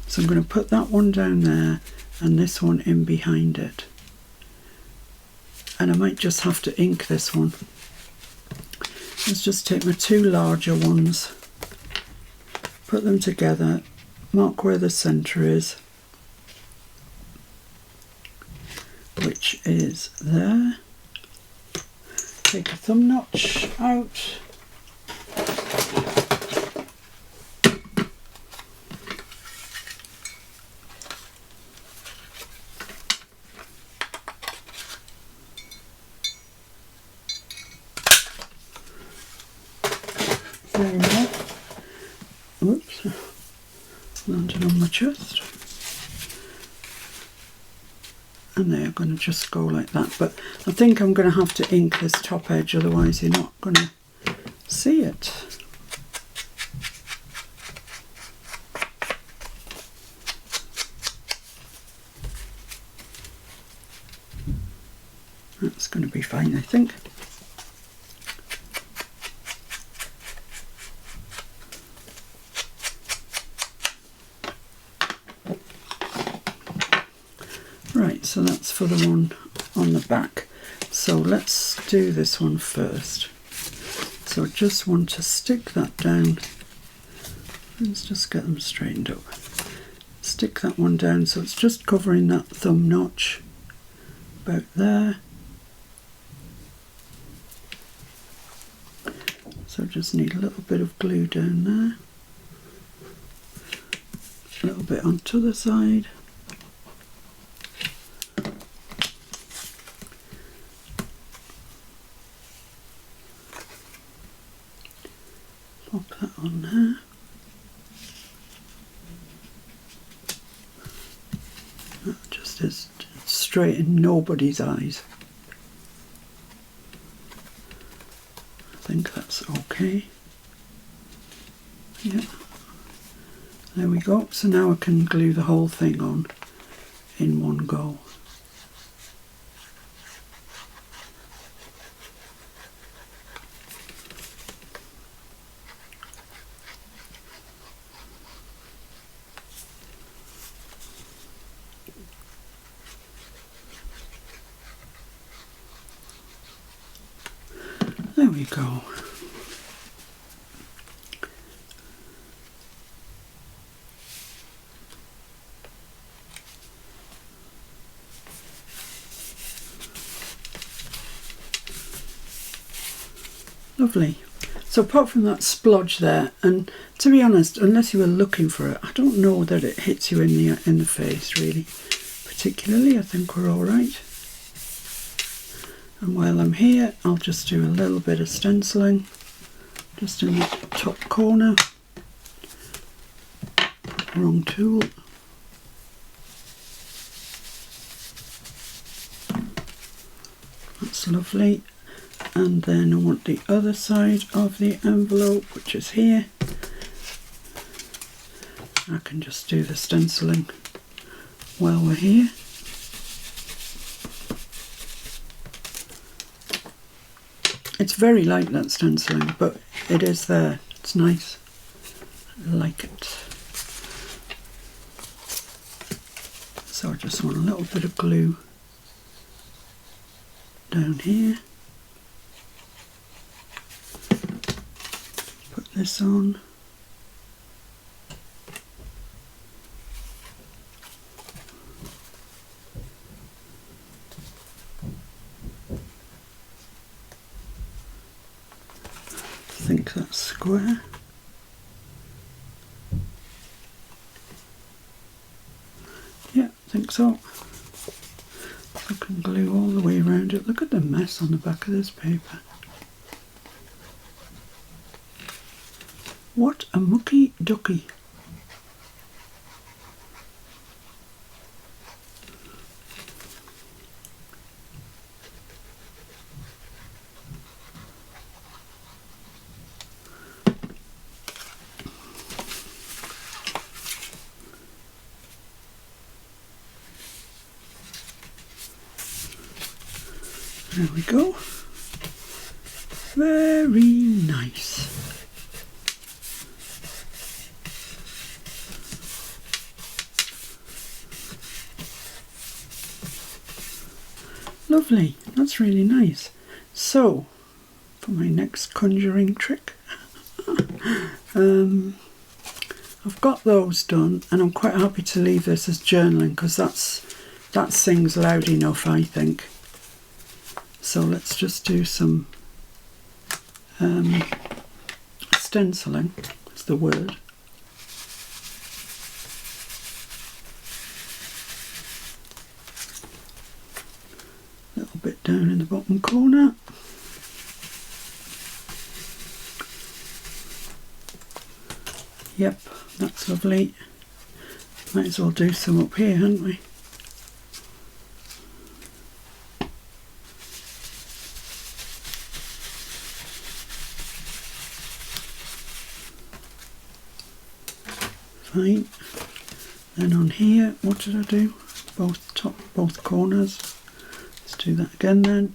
So I'm going to put that one down there and this one in behind it. And I might just have to ink this one. Let's just take my 2 larger ones, put them together, mark where the centre is, which is there. Take a thumb notch out. There we go. Oops, landed on my chest. And they're going to just go like that. But I think I'm going to have to ink this top edge, otherwise you're not going to see it. That's going to be fine, I think. Right, so that's for the one on the back. So let's do this one first. So I just want to stick that down. Let's just get them straightened up. Stick that one down so it's just covering that thumb notch about there. So just need a little bit of glue down there. A little bit onto the side. Pop that on there. That just is straight in nobody's eyes. I think that's okay. Yeah. There we go. So now I can glue the whole thing on in one go. we go. Lovely. So apart from that splodge there, and to be honest, unless you were looking for it, I don't know that it hits you in the face really. Particularly, I think we're all right. And while I'm here, I'll just do a little bit of stenciling, just in the top corner. Wrong tool. That's lovely. And then I want the other side of the envelope, which is here. I can just do the stenciling while we're here. It's very light, that stenciling, but it is there. It's nice. I like it. So I just want a little bit of glue down here. Put this on. I think that's square. Yeah, I think so. I can glue all the way around it. Look at the mess on the back of this paper. What a mucky ducky. There we go. Very nice. Lovely. That's really nice. So, for my next conjuring trick, I've got those done, and I'm quite happy to leave this as journaling because that sings loud enough, I think. So let's just do some stenciling, is the word. A little bit down in the bottom corner. Yep, that's lovely. Might as well do some up here, hadn't we? Fine. Then on here, what did I do? Both corners. Let's do that again then.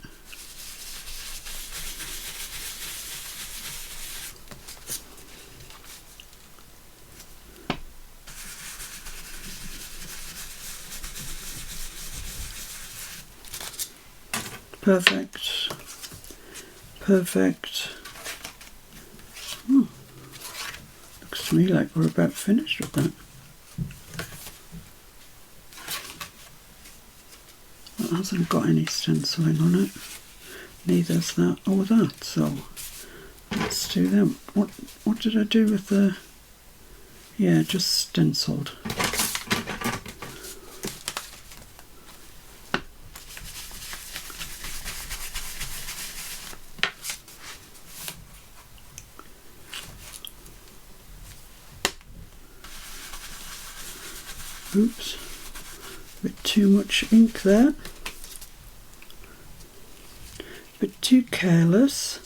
Perfect. Perfect. Oh. Looks to me like we're about finished with that. That hasn't got any stenciling on it. Neither's that or that. So let's do them. What did I do with the? Yeah, just stenciled. Oops, a bit too much ink there, a bit too careless.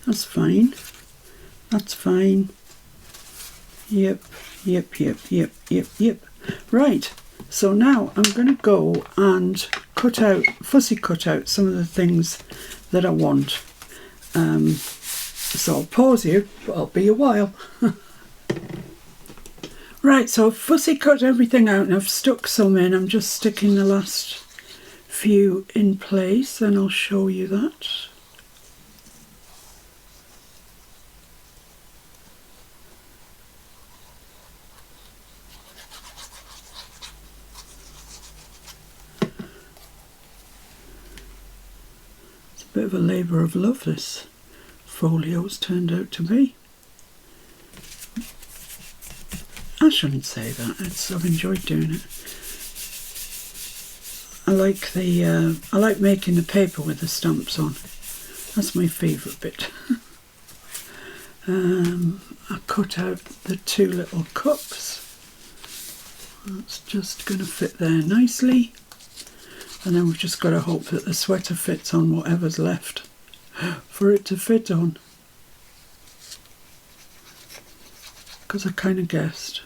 That's fine, that's fine. Yep. Right, so now I'm going to go and fussy cut out some of the things that I want. So I'll pause you, but I'll be a while. Right, so I've fussy cut everything out and I've stuck some in. I'm just sticking the last few in place, then I'll show you that. It's a bit of a labour of love, this folio's turned out to be. I shouldn't say that. I've enjoyed doing it. I like making the paper with the stamps on. That's my favourite bit. I cut out the 2 little cups. That's just going to fit there nicely. And then we've just got to hope that the sweater fits on whatever's left for it to fit on. Because I kind of guessed.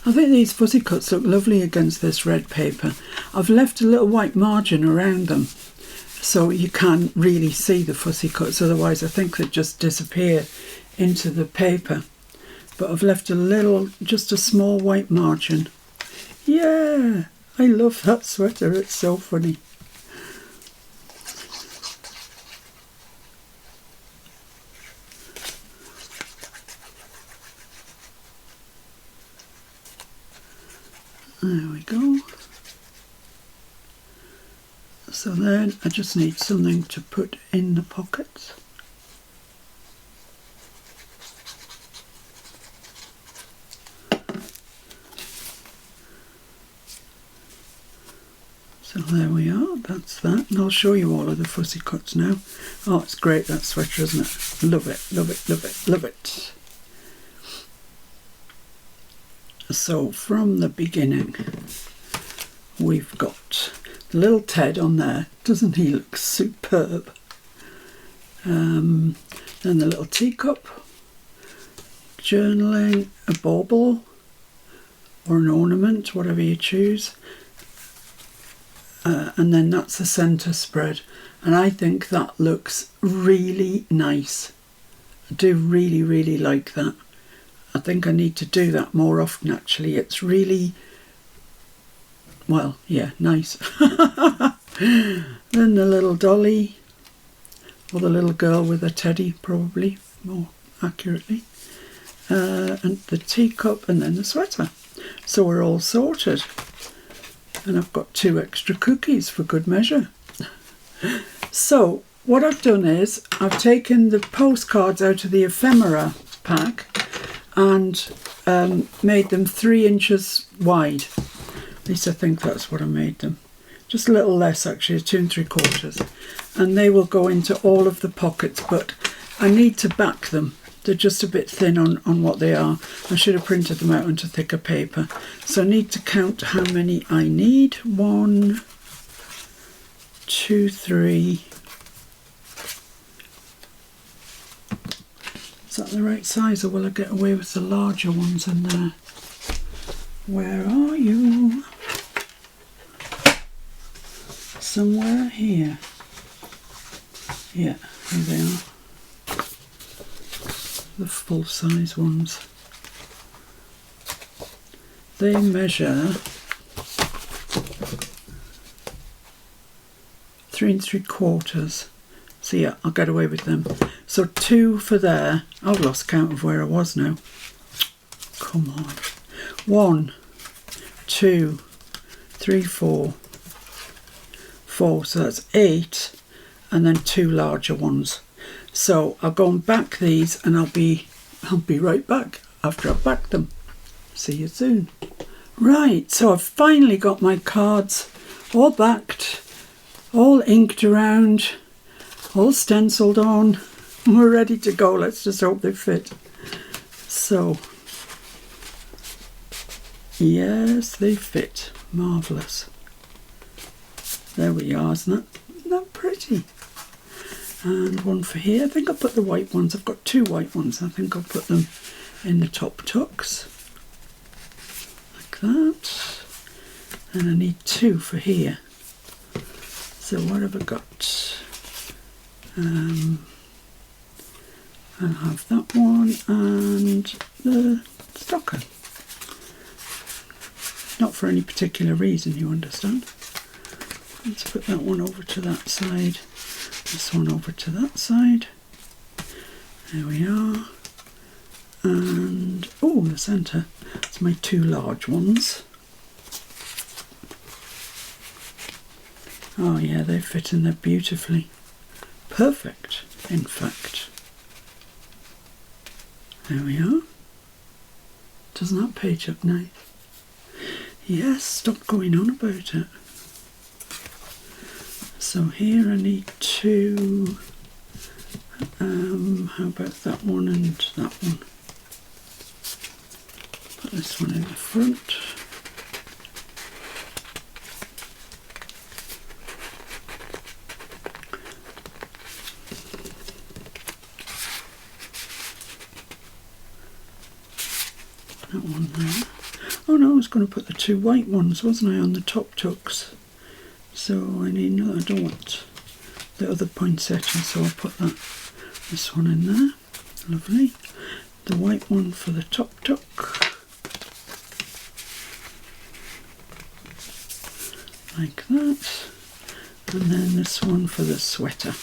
I think these fussy cuts look lovely against this red paper. I've left a little white margin around them so you can't really see the fussy cuts, otherwise I think they'd just disappear into the paper. But I've left just a small white margin. Yeah, I love that sweater, it's so funny. There we go. So then I just need something to put in the pockets. So there we are, that's that. And I'll show you all of the fussy cuts now. Oh, it's great, that sweater, isn't it? Love it, love it, love it, love it. So from the beginning, we've got the little Ted on there. Doesn't he look superb? Then the little teacup, journaling, a bauble or an ornament, whatever you choose. And then that's the centre spread. And I think that looks really nice. I do really, really like that. I think I need to do that more often, actually. It's really, well, yeah, nice. Then the little dolly, or the little girl with a teddy, probably, more accurately. And the teacup, and then the sweater. So we're all sorted. And I've got 2 extra cookies for good measure. So what I've done is I've taken the postcards out of the ephemera pack and made them 3 inches wide. At least I think that's what I made them. Just a little less, actually, 2 3/4. And they will go into all of the pockets, but I need to back them. They're just a bit thin on what they are. I should have printed them out onto thicker paper. So I need to count how many I need. 1, 2, 3. Is that the right size, or will I get away with the larger ones in there? Where are you? Somewhere here. Yeah, here they are. The full size ones. They measure 3 3/4. So yeah, I'll get away with them. So 2 for there. I've lost count of where I was now. Come on. 1, 2, 3, 4. 4. So that's 8, and then 2 larger ones. So I'll go and back these, and I'll be right back after I've backed them. See you soon. Right, so I've finally got my cards all backed, all inked around, all stenciled on. We're ready to go. Let's just hope they fit. So, yes, they fit. Marvellous. There we are, isn't that pretty? And one for here. I think I'll put the white ones. I've got 2 white ones. I think I'll put them in the top tucks. Like that. and I need 2 for here. So what have I got? I'll have that one and the stocker. Not for any particular reason, you understand. Let's put that one over to that side, this one over to that side. There we are. And, oh, the centre. It's my 2 large ones. Oh yeah, they fit in there beautifully. Perfect, in fact. There we are. Doesn't that page look nice? Yes, stop going on about it. So here I need 2. How about that one and that one? Put this one in the front. That one there. Oh no, I was going to put the 2 white ones, wasn't I, on the top tucks? So I need, no, I don't want the other poinsettia, so I'll put this one in there. Lovely. The white one for the top tuck. Like that. And then this one for the sweater.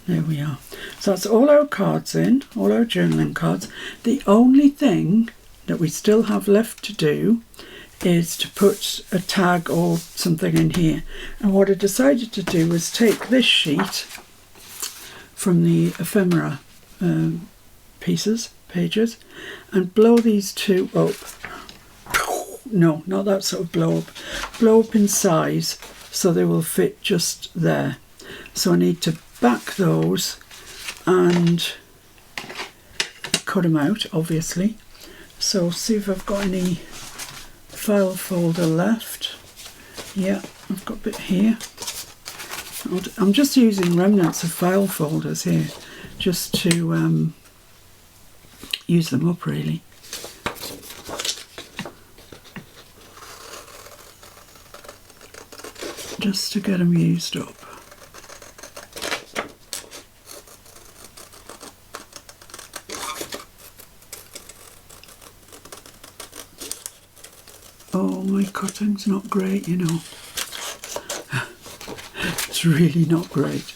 There we are. So that's all our cards in, all our journaling cards. The only thing that we still have left to do is to put a tag or something in here. And what I decided to do was take this sheet from the ephemera pages, and blow these 2 up. No, not that sort of blow up. Blow up in size so they will fit just there. So I need to back those and cut them out, obviously. So see if I've got any file folder left. Yeah, I've got a bit here. I'm just using remnants of file folders here just to use them up, really. Just to get them used up. Oh, my cutting's not great, you know. It's really not great.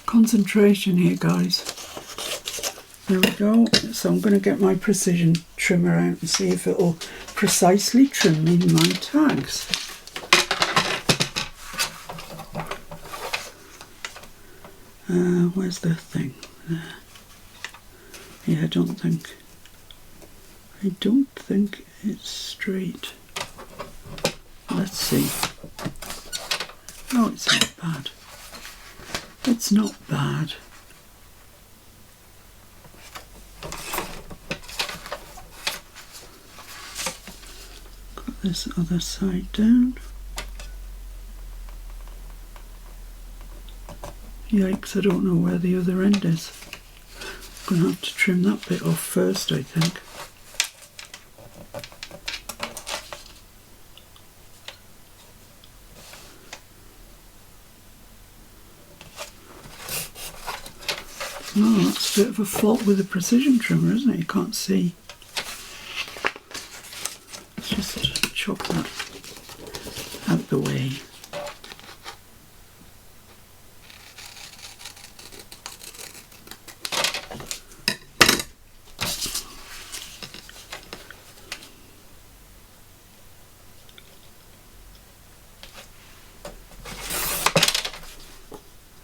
Concentration here, guys. There we go. So I'm going to get my precision trimmer out and see if it'll precisely trim me my tags. Where's the thing? There. Yeah, I don't think it's straight. Let's see. Oh, it's not bad. It's not bad. Got this other side down. Yikes, I don't know where the other end is. I'm going to have to trim that bit off first, I think. Oh, that's a bit of a fault with the precision trimmer, isn't it? You can't see. Let's just chop that out the way.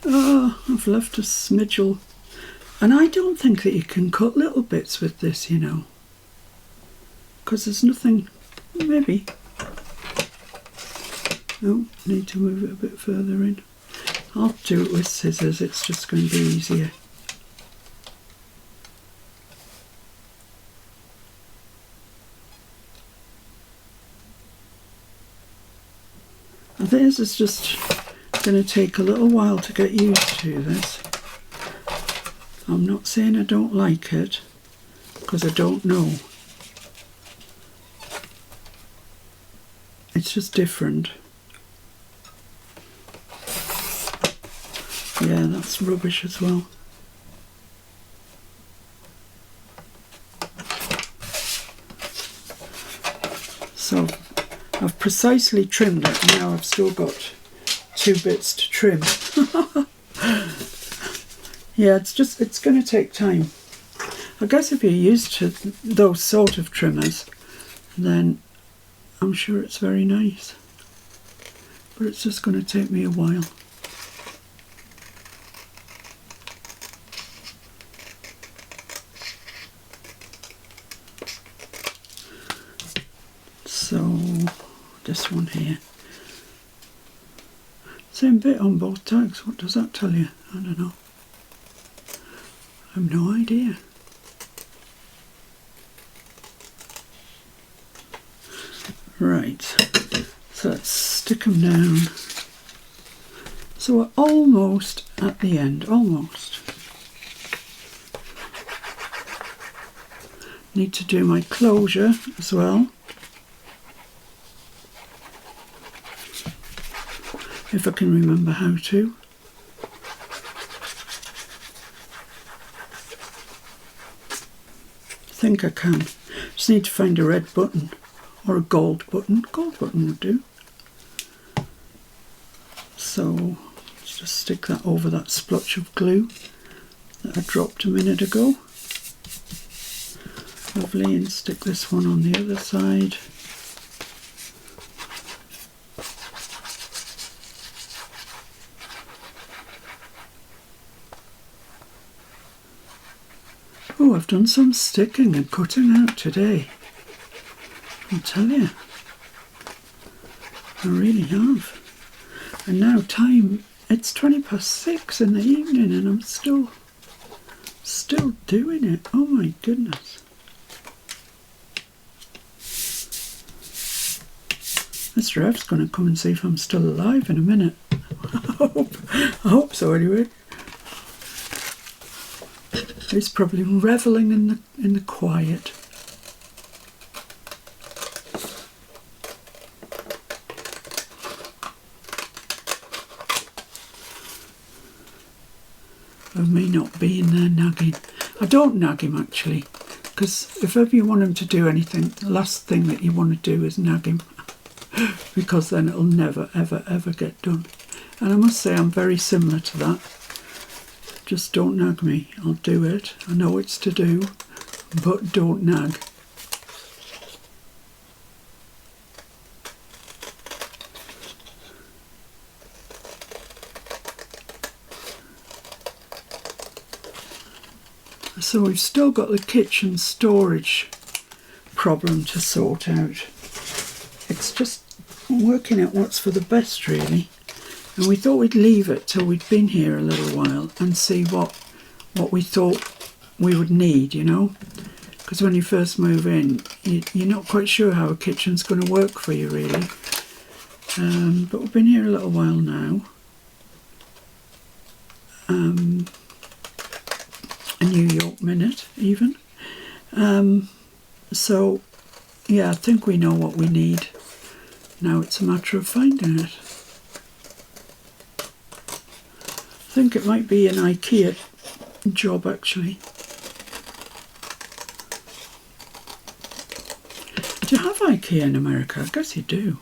Oh, I've left a smidgel. And I don't think that you can cut little bits with this, you know. Because there's nothing, maybe. Oh, need to move it a bit further in. I'll do it with scissors, it's just going to be easier. This is just going to take a little while to get used to this. I'm not saying I don't like it, because I don't know. It's just different. Yeah, that's rubbish as well. So I've precisely trimmed it, and now I've still got 2 bits to trim. Yeah, it's going to take time. I guess if you're used to those sort of trimmers, then I'm sure it's very nice. But it's just going to take me a while. So, this one here. Same bit on both tags. What does that tell you? I don't know. I have no idea. Right, so let's stick them down. So we're almost at the end, almost. Need to do my closure as well. If I can remember how to. I think I can. Just need to find a red button or a gold button. Gold button would do. So let's just stick that over that splotch of glue that I dropped a minute ago. Lovely, and stick this one on the other side. Oh, I've done some sticking and cutting out today. I'll tell you. I really have. And now it's 6:20 in the evening and I'm still doing it. Oh my goodness. Mr. F's going to come and see if I'm still alive in a minute. I hope so anyway. He's probably revelling in the quiet. Of me not being there nagging. I don't nag him actually, because if ever you want him to do anything, the last thing that you want to do is nag him, because then it'll never ever ever get done. And I must say I'm very similar to that. Just don't nag me. I'll do it. I know it's to do, but don't nag. So we've still got the kitchen storage problem to sort out. It's just working out what's for the best really. And we thought we'd leave it till we'd been here a little while and see what we thought we would need, you know. Because when you first move in, you're not quite sure how a kitchen's going to work for you really. But we've been here a little while now. A New York minute even. So yeah, I think we know what we need. Now it's a matter of finding it. I think it might be an IKEA job actually. Do you have IKEA in America? I guess you do.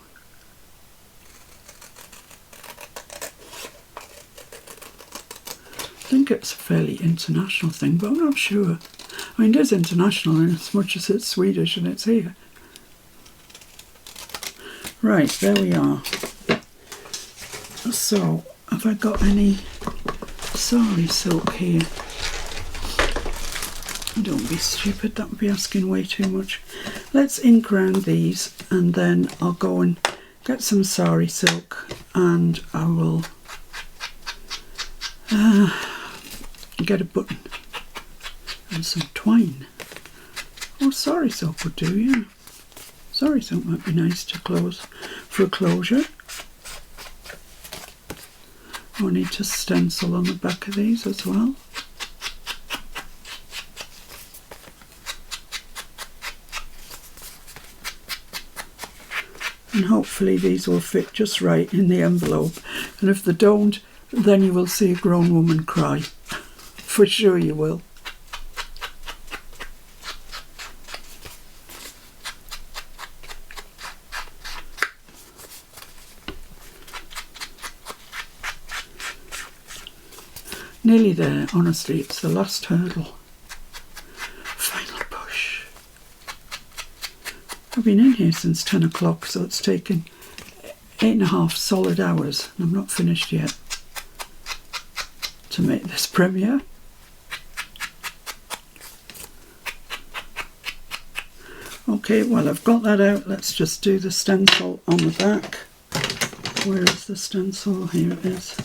I think it's a fairly international thing, but I'm not sure. I mean, it is international in as much as it's Swedish and it's here. Right, there we are. So, have I got any sari silk here? Don't be stupid, that would be asking way too much. Let's ink round these and then I'll go and get some sari silk and I will get a button and some twine. Oh, sari silk would do, yeah. Sari silk might be nice to close for a closure. I need to stencil on the back of these as well. And hopefully these will fit just right in the envelope. And if they don't, then you will see a grown woman cry. For sure you will. Nearly there, honestly, it's the last hurdle. Final push. I've been in here since 10 o'clock, so it's taken 8.5 solid hours, and I'm not finished yet to make this premiere. Okay, well, I've got that out. Let's just do the stencil on the back. Where is the stencil? Here it is.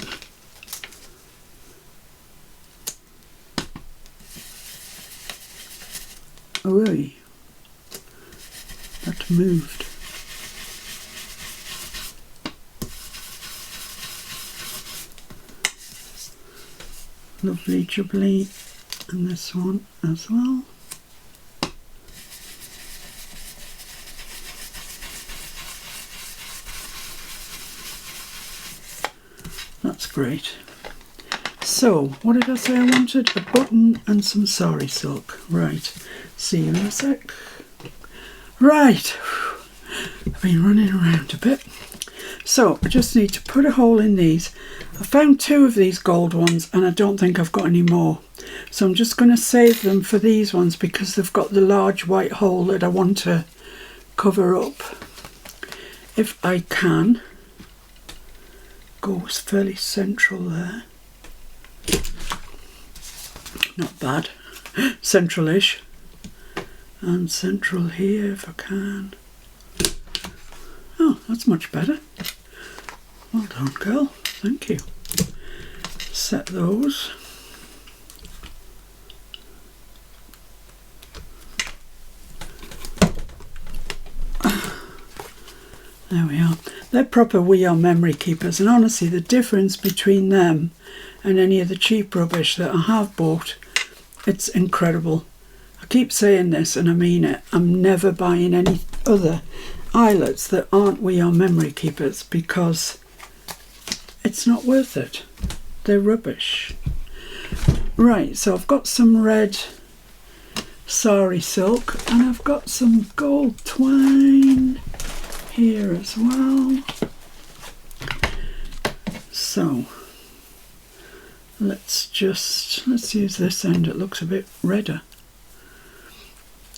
Oh, that moved. Lovely jubilee, and this one as well. That's great. So, what did I say I wanted? A button and some sari silk. Right, see you in a sec. Right, I've been running around a bit. So, I just need to put a hole in these. I found 2 of these gold ones and I don't think I've got any more. So I'm just going to save them for these ones because they've got the large white hole that I want to cover up. If I can, go fairly central there. Not bad. Central-ish. And central here if I can. Oh, that's much better. Well done, girl. Thank you. Set those. There we are. They're proper We Are memory keepers, and honestly the difference between them and any of the cheap rubbish that I have bought, it's incredible. I keep saying this and I mean it. I'm never buying any other eyelets that aren't We Are memory keepers because it's not worth it. They're rubbish. Right, so I've got some red sari silk and I've got some gold twine here as well. So let's use this end. It looks a bit redder.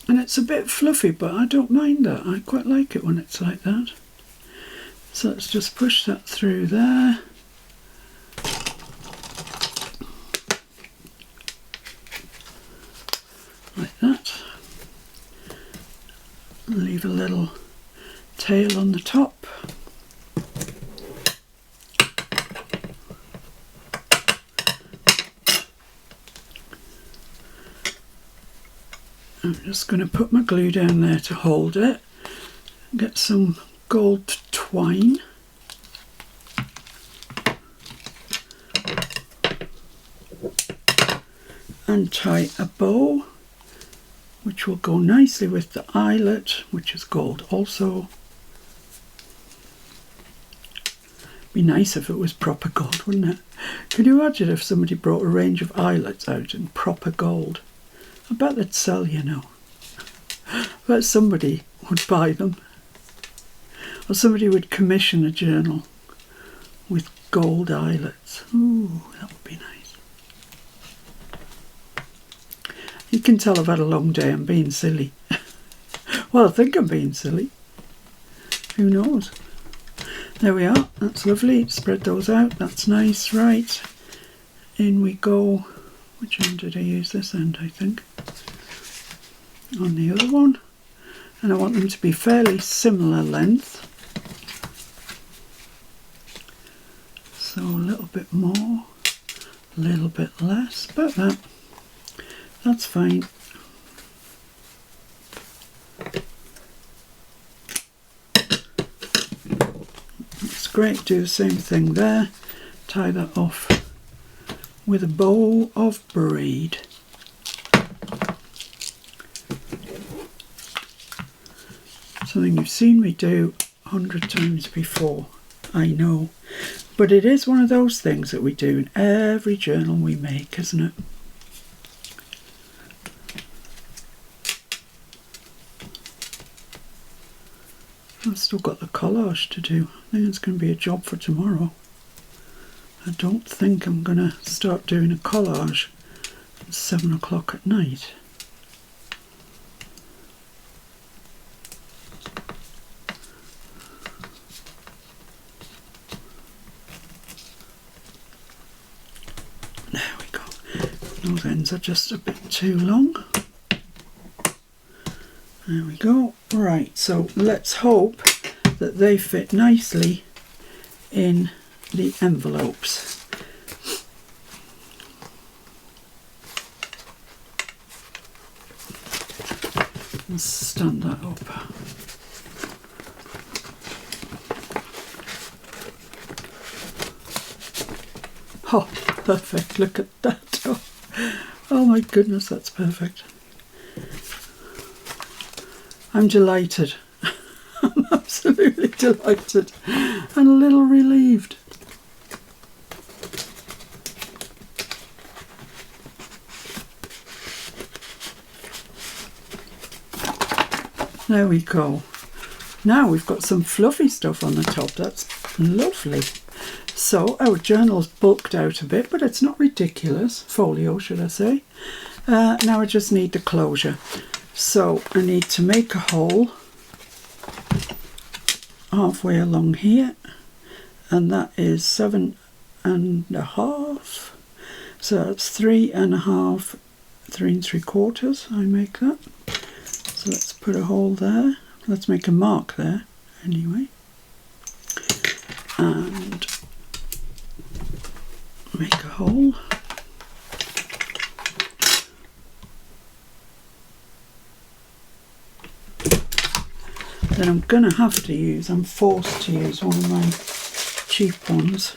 And it's a bit fluffy, but I don't mind that. I quite like it when it's like that. So let's just push that through there. Like that. And leave a little tail on the top. I'm just going to put my glue down there to hold it. Get some gold twine. And tie a bow, which will go nicely with the eyelet, which is gold also. Be nice if it was proper gold, wouldn't it? Could you imagine if somebody brought a range of eyelets out in proper gold? I bet they'd sell, you know. I bet somebody would buy them. Or somebody would commission a journal with gold eyelets. Ooh, that would be nice. You can tell I've had a long day. I'm being silly. Well, I think I'm being silly. Who knows? There we are. That's lovely. Spread those out. That's nice. Right. In we go. Which end did I use? This end, I think. On the other one. And I want them to be fairly similar length. So a little bit more, a little bit less, but that's fine. It's great. Do the same thing there. tie that off with a bow of braid. Something you've seen me do 100 times before, I know. But it is one of those things that we do in every journal we make, isn't it? I've still got the collage to do. I think it's going to be a job for tomorrow. I don't think I'm going to start doing a collage at 7 o'clock at night. There we go. Those ends are just a bit too long. There we go. Right, so let's hope that they fit nicely in the envelopes. Let's stand that up. Oh, perfect. Look at that. Oh my goodness, that's perfect. I'm delighted. I'm absolutely delighted and a little relieved. There we go. Now we've got some fluffy stuff on the top. That's lovely. So our journal's bulked out a bit, but it's not ridiculous. Folio, should I say. Now I just need the closure. So I need to make a hole halfway along here, and that is 7.5. So that's 3.5, 3 3/4. I make that. So let's put a hole there. Let's make a mark there anyway. And make a hole. Then I'm going to have to use, I'm forced to use one of my cheap ones.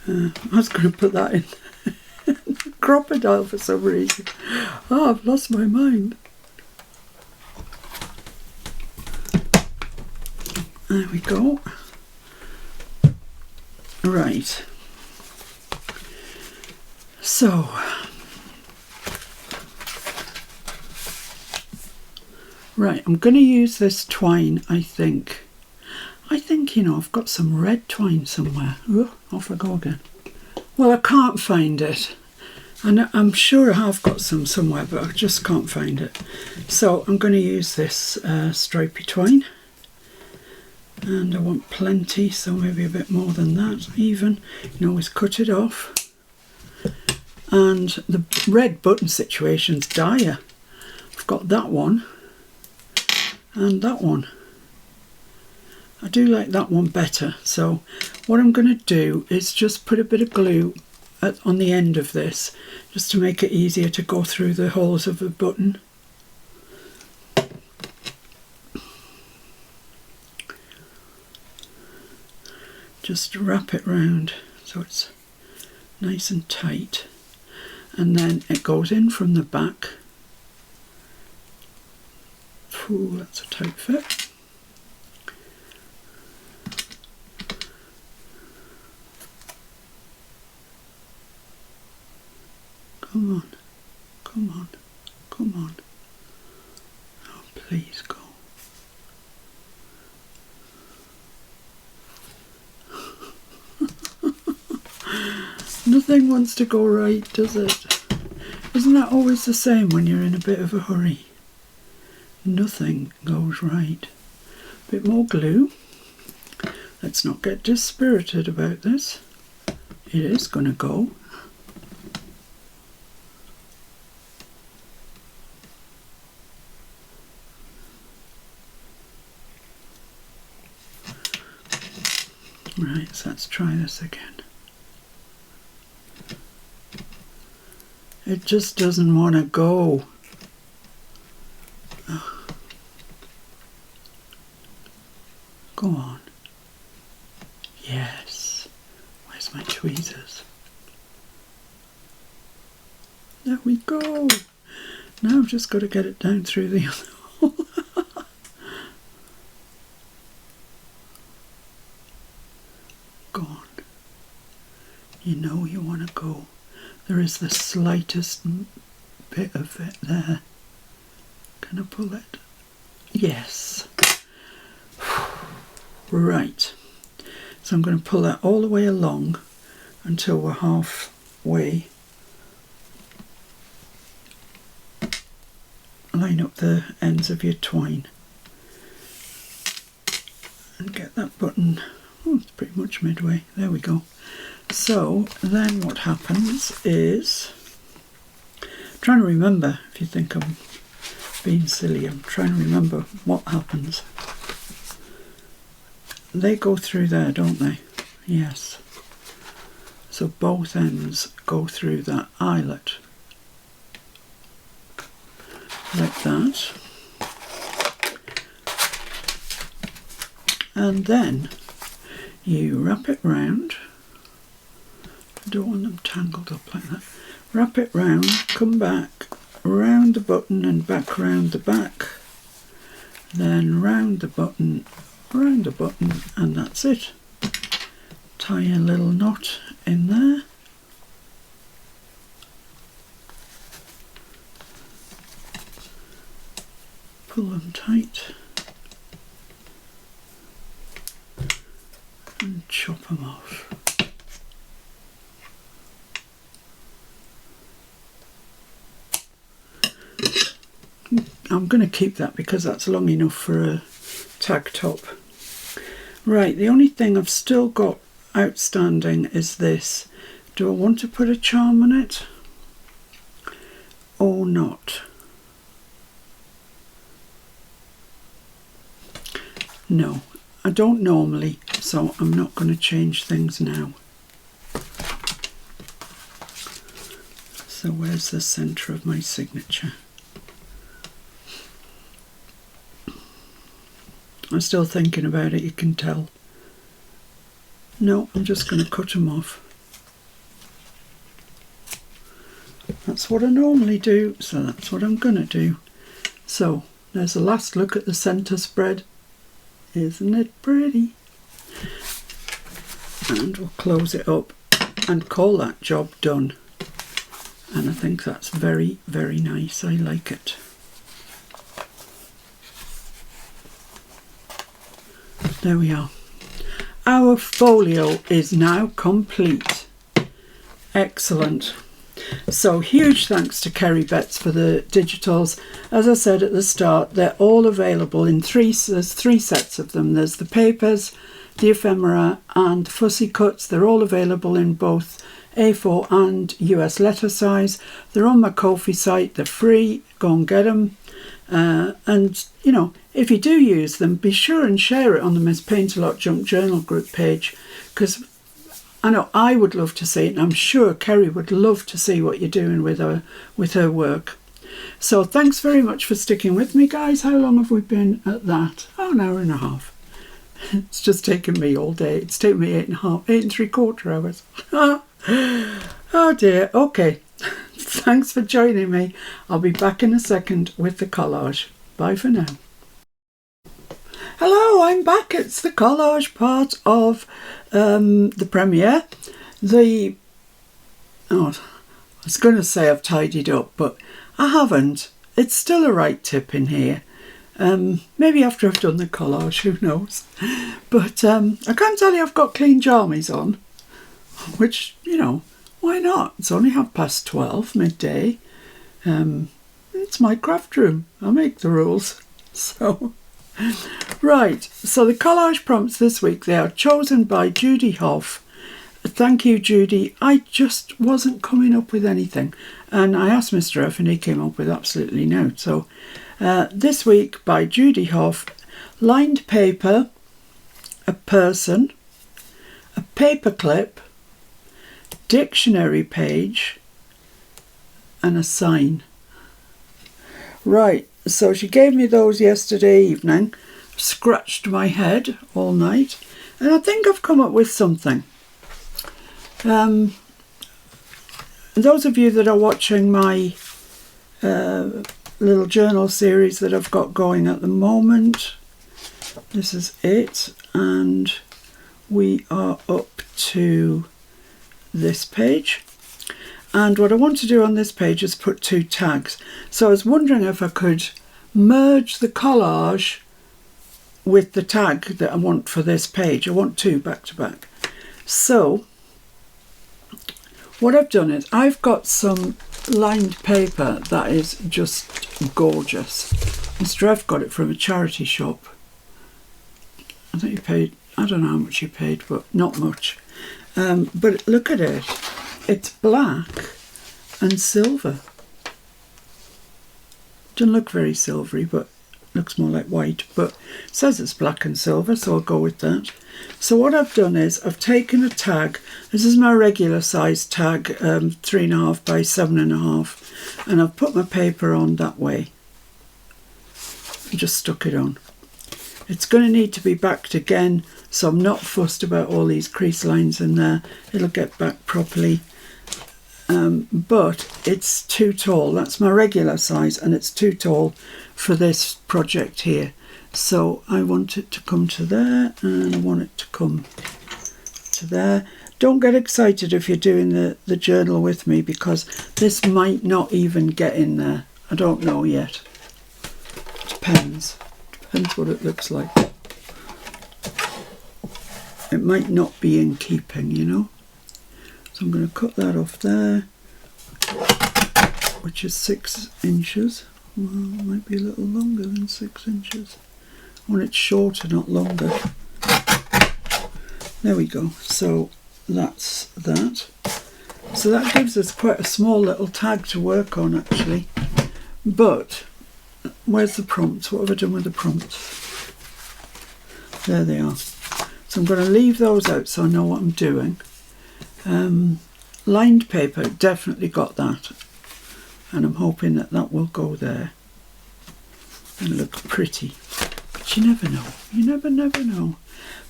I was going to put that in crocodile for some reason. Oh, I've lost my mind. There we go. Right. So, right, I'm going to use this twine, I think. You know, I've got some red twine somewhere. Oh, off I go again. Well, I can't find it. And I'm sure I have got some somewhere, but I just can't find it. So I'm going to use this stripy twine. And I want plenty, so maybe a bit more than that even. You can always cut it off. And the red button situation's dire. I've got that one and that one. I do like that one better. So what I'm going to do is just put a bit of glue on the end of this, just to make it easier to go through the holes of the button. Just wrap it round so it's nice and tight. And then it goes in from the back. Ooh, that's a tight fit. Come on, come on, come on. Oh, please go. Nothing wants to go right, does it? Isn't that always the same when you're in a bit of a hurry? Nothing goes right. A bit more glue. Let's not get dispirited about this. It is going to go. Right, so let's try this again. It just doesn't want to go. Go on. Yes. Where's my tweezers? There we go. Now I've just got to get it down through the other hole. Go on. You know you want to go. There is the slightest bit of it there. Can I pull it? Yes. Right. So I'm going to pull that all the way along until we're halfway. Line up the ends of your twine and get that button. Oh, it's pretty much midway. There we go. So then what happens is, I'm trying to remember, if you think I'm being silly, I'm trying to remember what happens. They go through there, don't they? Yes. So both ends go through that eyelet. Like that. And then you wrap it round. I don't want them tangled up like that. Wrap it round, come back, round the button and back round the back. Then round the button, and that's it. Tie a little knot in there. Pull them tight and chop them off. I'm going to keep that because that's long enough for a tag top. Right, the only thing I've still got outstanding is this. Do I want to put a charm on it or not? No, I don't normally, so I'm not going to change things now. So where's the centre of my signature? I'm still thinking about it, you can tell. No, I'm just going to cut them off. That's what I normally do, so that's what I'm going to do. So there's a last look at the centre spread. Isn't it pretty? And we'll close it up and call that job done. And I think that's very, very nice. I like it. There we are. Our folio is now complete. Excellent. So huge thanks to Kerry Betts for the digitals. As I said at the start, they're all available in there's three sets of them. There's the papers, the ephemera and fussy cuts. They're all available in both A4 and US letter size. They're on my Ko-fi site. They're free. Go and get them. And, you know, if you do use them, be sure and share it on the Miss Paintalot Junk Journal group page, because I know I would love to see it, and I'm sure Kerry would love to see what you're doing with her work. So thanks very much for sticking with me, guys. How long have we been at that? Oh, an hour and a half. It's just taken me all day. It's taken me 8.75 hours. Oh dear. Okay. Thanks for joining me. I'll be back in a second with the collage. Bye for now. Hello, I'm back. It's the collage part of the premiere. I was going to say I've tidied up, but I haven't. It's still a right tip in here. Maybe after I've done the collage, who knows. But I can tell you I've got clean jammies on, which, you know, why not? It's only 12:30, midday. It's my craft room. I make the rules. So, right. So the collage prompts this week, they are chosen by Judy Hoff. Thank you, Judy. I just wasn't coming up with anything. And I asked Mr. F and he came up with absolutely no. So this week by Judy Hoff, lined paper, a person, a paper clip, dictionary page and a sign. Right, so she gave me those yesterday evening scratched my head all night, and I think I've come up with something. Those of you that are watching my little journal series that I've got going at the moment, this is it, and we are up to this page. And what I want to do on this page is put 2 tags. So I was wondering if I could merge the collage with the tag that I want for this page. I want 2 back to back. So what I've done is I've got some lined paper that is just gorgeous. Mr. F got it from a charity shop. I think he paid, I don't know how much he paid, but not much. But look at it. It's black and silver. Doesn't look very silvery, but looks more like white. But it says it's black and silver, so I'll go with that. So what I've done is I've taken a tag. This is my regular size tag, 3.5 by 7.5, and I've put my paper on that way. And just stuck it on. It's going to need to be backed again, so I'm not fussed about all these crease lines in there. It'll get back properly. But it's too tall. That's my regular size, and it's too tall for this project here. So I want it to come to there, and I want it to come to there. Don't get excited if you're doing the journal with me, because this might not even get in there. I don't know yet. Depends what it looks like. It might not be in keeping, you know. So I'm going to cut that off there, which is 6 inches. Well, it might be a little longer than 6 inches. I want it shorter, not longer. There we go. So that's that. So that gives us quite a small little tag to work on, actually. But where's the prompts? What have I done with the prompts? There they are. So I'm going to leave those out so I know what I'm doing. Lined paper, definitely got that, and I'm hoping that that will go there and look pretty, but you never know. You never know.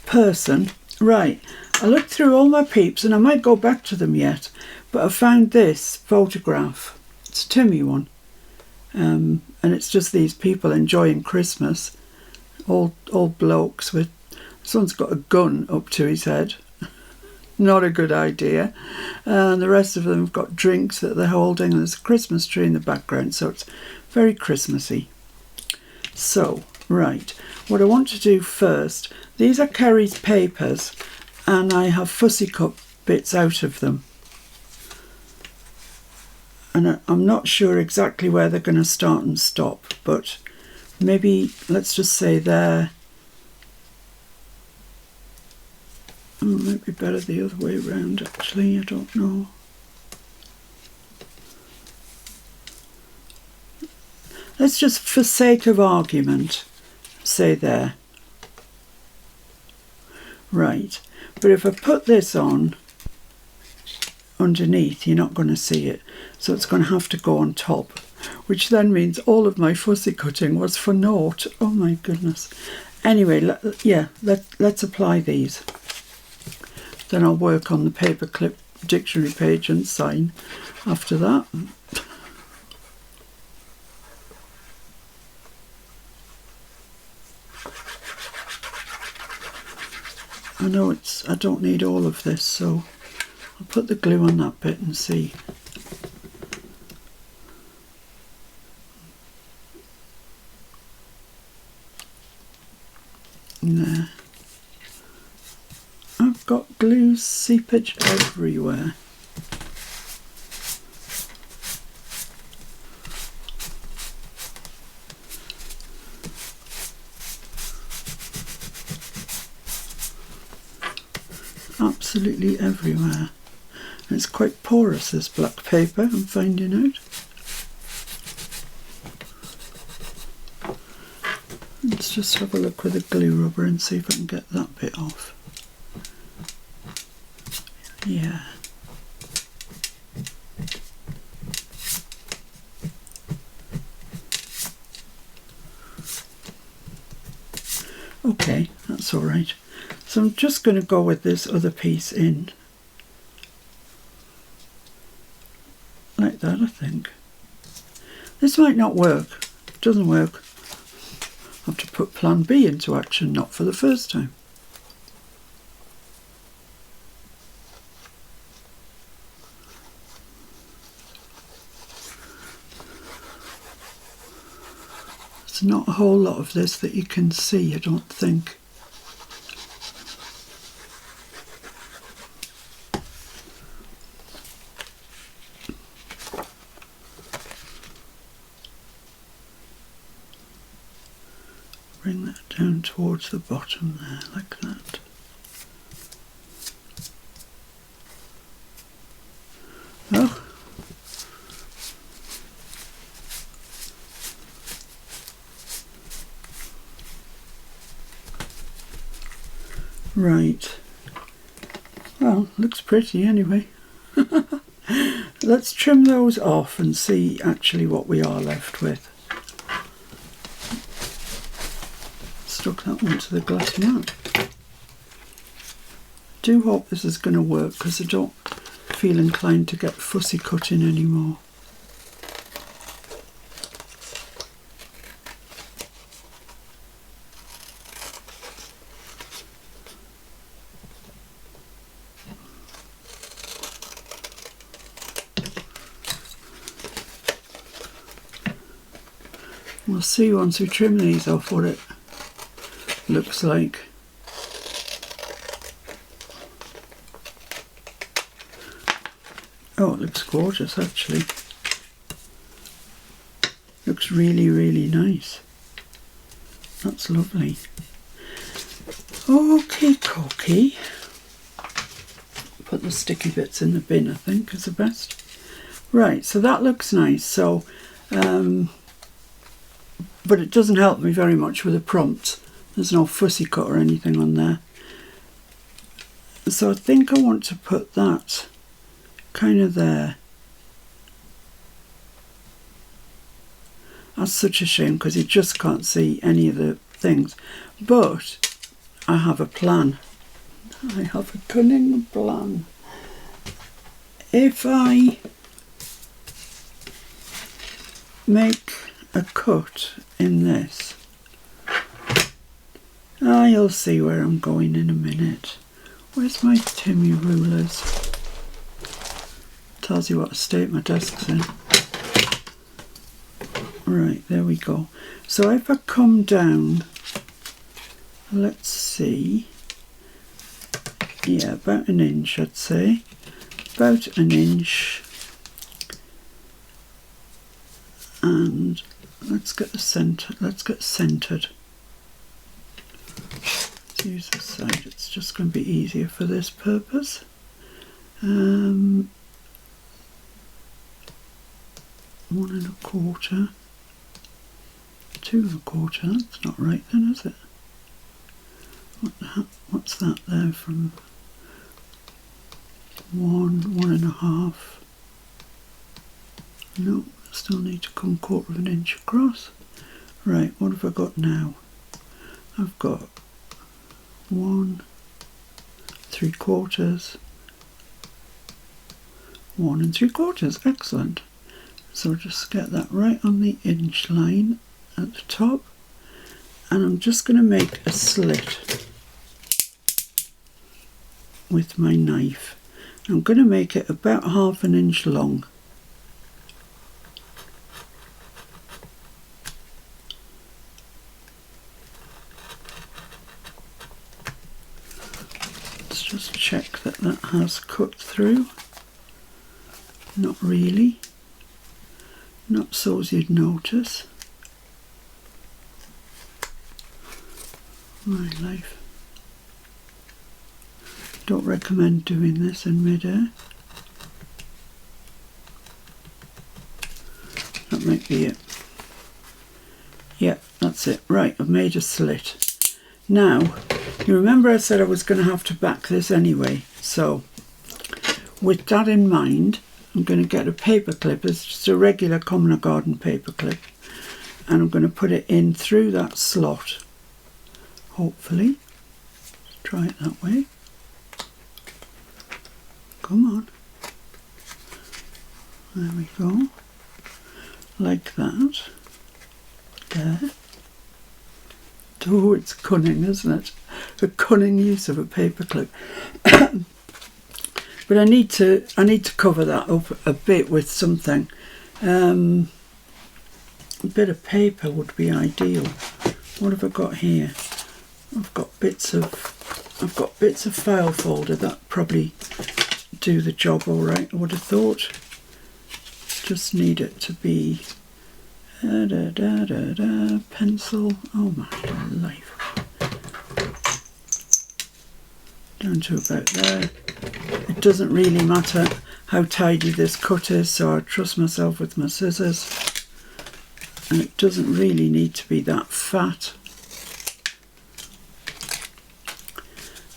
Person, right, I looked through all my peeps, and I might go back to them yet, but I found this photograph. It's a Timmy one, and it's just these people enjoying Christmas, all blokes with, this one's got a gun up to his head. Not a good idea. And the rest of them have got drinks that they're holding, and there's a Christmas tree in the background, so it's very Christmassy. So, right, what I want to do first, these are Kerry's papers, and I have fussy cut bits out of them. And I'm not sure exactly where they're going to start and stop, but maybe, let's just say there. Oh, it might be better the other way around, actually, I don't know. Let's just, for sake of argument, say there. Right, but if I put this on underneath, you're not going to see it. So it's going to have to go on top, which then means all of my fussy cutting was for naught. Oh my goodness. Anyway, let's apply these. Then I'll work on the paperclip dictionary page and sign after that. I know I don't need all of this, so I'll put the glue on that bit and see. There. I've got glue seepage everywhere. Absolutely everywhere. And it's quite porous, this black paper, I'm finding out. Let's just have a look with a glue rubber and see if I can get that bit off. Yeah. Okay, that's all right. So I'm just going to go with this other piece in like that, I think. This might not work. If it doesn't work, I have to put plan B into action, not for the first time. There's not a whole lot of this that you can see, I don't think. Bring that down towards the bottom there, like that. Oh. Right. Well, looks pretty anyway. Let's trim those off and see actually what we are left with. Stuck that one to the glass mat. I do hope this is going to work because I don't feel inclined to get fussy cutting anymore. We'll see once we trim these off what it looks like. Oh, it looks gorgeous actually. Looks really, really nice. That's lovely. Okay, cookie. Put the sticky bits in the bin, I think, is the best. Right, so that looks nice. So, but it doesn't help me very much with the prompts. There's no fussy cut or anything on there. So I think I want to put that kind of there. That's such a shame because you just can't see any of the things. But I have a plan. I have a cunning plan. If I make a cut in this, you'll see where I'm going in a minute. Where's my Timmy rulers? Tells you what state my desk's in. Right, there we go. So if I come down, let's see, yeah, about an inch I'd say, about an inch, and let's get the centre, let's get centred. Let's use this side, it's just going to be easier for this purpose. 1 1/4, 2 1/4, that's not right then, is it? What's that there from 1 1/2? No, still need to come 1/4 of an inch across. Right, what have I got now? I've got 1 3/4, 1 3/4, excellent. So just get that right on the inch line at the top, and I'm just going to make a slit with my knife. I'm going to make it about 1/2 inch long. Let's just check that that has cut through. Not really. Not so as you'd notice. My life. Don't recommend doing this in mid-air. That might be it. Yeah, that's it. Right, I've made a slit. Now, you remember I said I was going to have to back this anyway. So, with that in mind, I'm going to get a paper clip. It's just a regular common garden paper clip. And I'm going to put it in through that slot hopefully. Let's try it that way. Come on. There we go. Like that. There. Oh, it's cunning, isn't it? A cunning use of a paperclip. But I need to cover that up a bit with something. A bit of paper would be ideal. What have I got here? I've got bits of file folder that probably do the job all right, I would have thought. Just need it to be pencil. Oh my life. Down to about there. It doesn't really matter how tidy this cut is, so I trust myself with my scissors. And it doesn't really need to be that fat.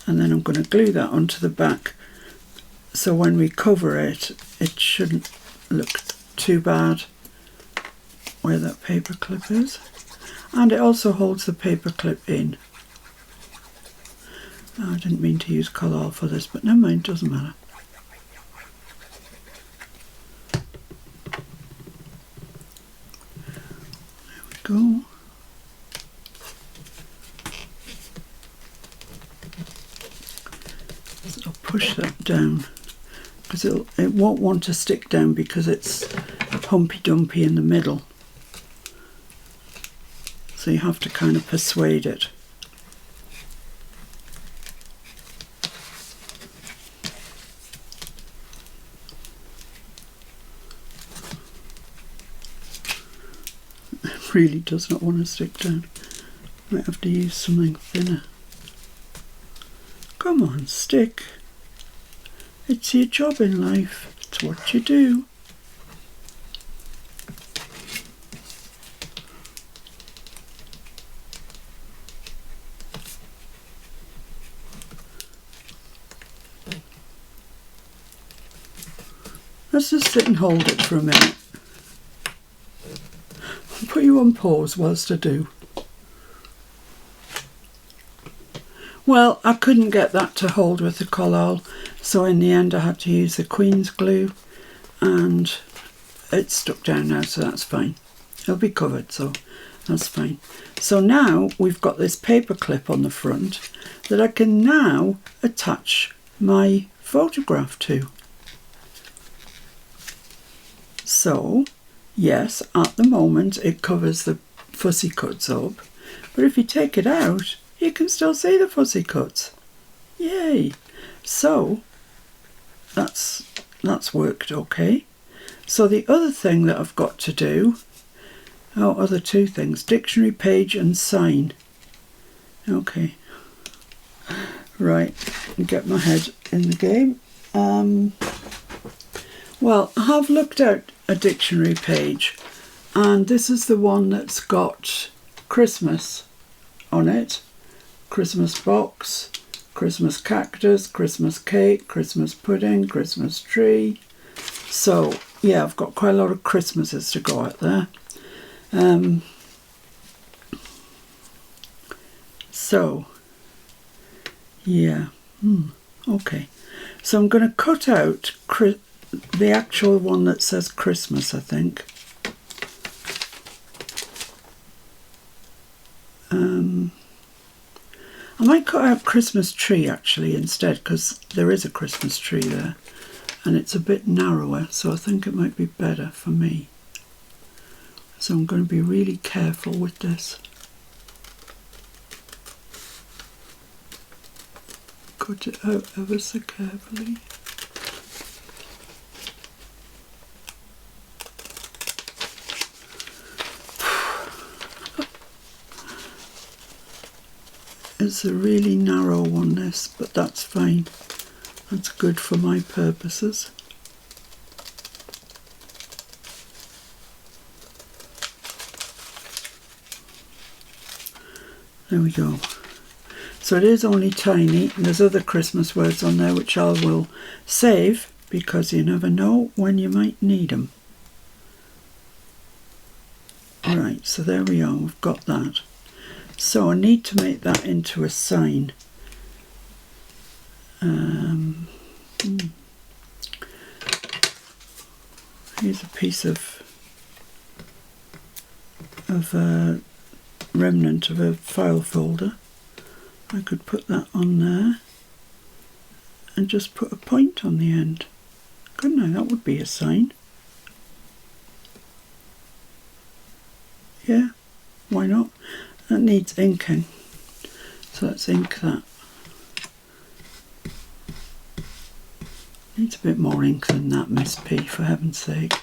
And then I'm going to glue that onto the back, so when we cover it, it shouldn't look too bad where that paper clip is. And it also holds the paper clip in. Oh, I didn't mean to use Collage for this, but never mind, doesn't matter. There we go. So I'll push that down, because it won't want to stick down because it's humpy dumpy in the middle. So you have to kind of persuade it. It really does not want to stick down. Might have to use something thinner. Come on, stick. It's your job in life. It's what you do. Let's just sit and hold it for a minute. I'll put you on pause whilst I do. Well, I couldn't get that to hold with the Collage, so in the end I had to use the Queen's glue, and it's stuck down now, so that's fine. It'll be covered, so that's fine. So now we've got this paper clip on the front that I can now attach my photograph to. So, yes, at the moment it covers the fussy cuts up, but if you take it out, you can still see the fussy cuts. Yay! So, that's worked okay. So the other thing that I've got to do, other two things, dictionary page and sign. Okay. Right, get my head in the game. Well, I have looked at a dictionary page, and this is the one that's got Christmas on it. Christmas box, Christmas cactus, Christmas cake, Christmas pudding, Christmas tree. So, yeah, I've got quite a lot of Christmases to go out there. So, yeah, okay. So I'm going to cut out the actual one that says Christmas, I think. I might cut out Christmas tree actually instead, because there is a Christmas tree there and it's a bit narrower, so I think it might be better for me. So I'm going to be really careful with this. Cut it out ever so carefully. It's a really narrow one, this, but that's fine. That's good for my purposes. There we go. So it is only tiny, and there's other Christmas words on there which I will save, because you never know when you might need them. Alright, so there we are, we've got that. So I need to make that into a sign. Here's a piece of a remnant of a file folder. I could put that on there and just put a point on the end. Couldn't I? That would be a sign. Yeah, why not? That needs inking. So let's ink that. Needs a bit more ink than that, Miss P, for heaven's sake.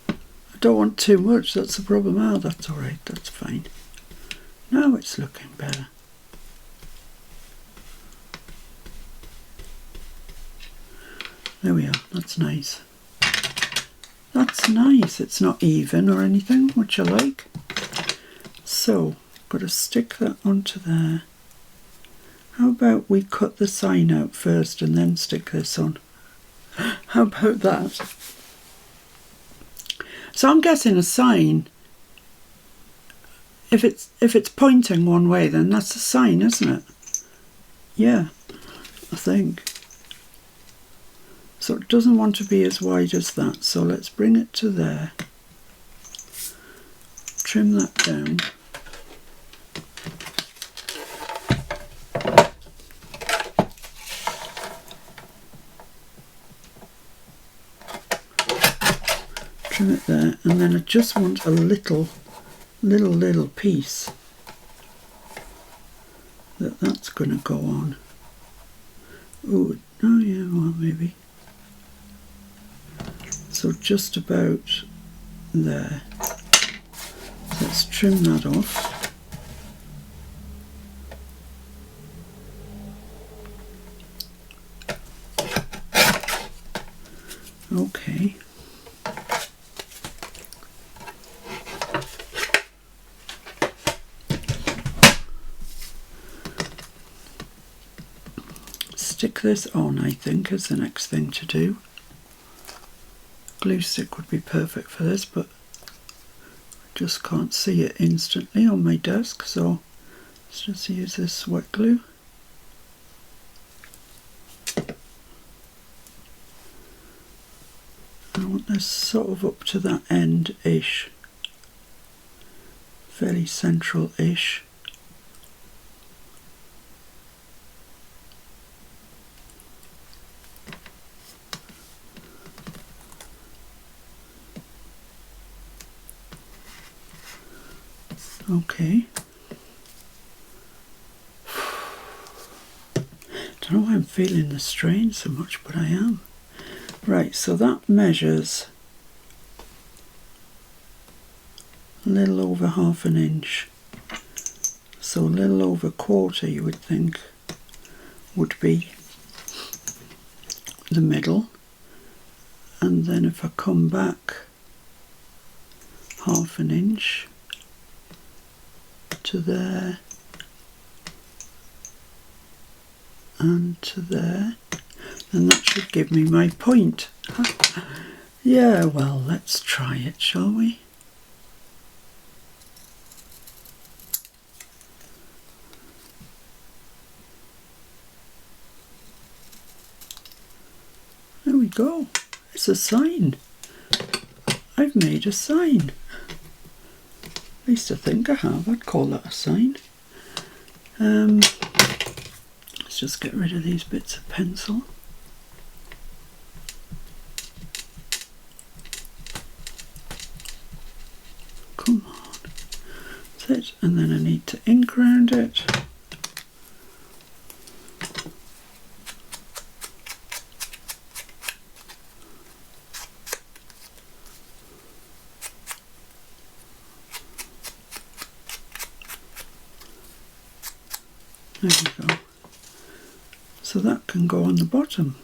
I don't want too much, that's the problem. Oh, that's alright, that's fine. Now it's looking better. There we are, that's nice. That's nice, it's not even or anything, which I like. So, got to stick that onto there. How about we cut the sign out first and then stick this on? How about that? So I'm guessing a sign, if it's pointing one way, then that's a sign, isn't it? Yeah, I think. So it doesn't want to be as wide as that, so let's bring it to there. Trim that down. Trim it there, and then I just want a little piece that's going to go on. Oh yeah, well maybe. So just about there. Let's trim that off. Okay. Stick this on, I think, is the next thing to do. Glue stick would be perfect for this, but I just can't see it instantly on my desk, so let's just use this wet glue. I want this sort of up to that end-ish, fairly central-ish. Okay. Don't know why I'm feeling the strain so much, but I am. Right, so that measures a little over 1/2 inch. So a little over 1/4, you would think, would be the middle. And then if I come back 1/2 inch to there and to there, then that should give me my point. Yeah, well, let's try it, shall we? There we go. It's a sign. I've made a sign. At least I think I have. I'd call that a sign. Let's just get rid of these bits of pencil. Come on. That's it. And then I need to ink around it. There we go. So that can go on the bottom.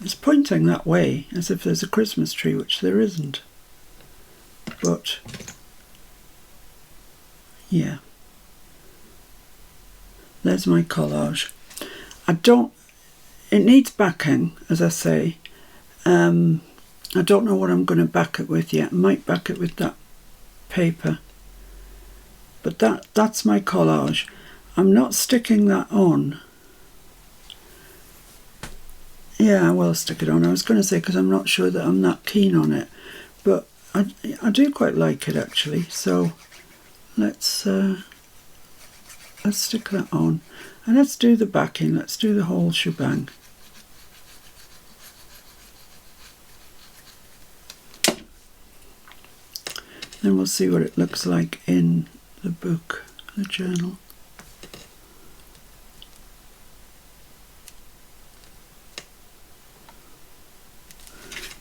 It's pointing that way as if there's a Christmas tree, which there isn't. But yeah, there's my collage. It needs backing, as I say. I don't know what I'm going to back it with yet. I might back it with that paper. But that's my collage. I'm not sticking that on. Yeah, I will stick it on. I was going to say because I'm not sure that I'm that keen on it. But I do quite like it actually. So let's stick that on. And let's do the backing. Let's do the whole shebang. Then we'll see what it looks like in the book, the journal.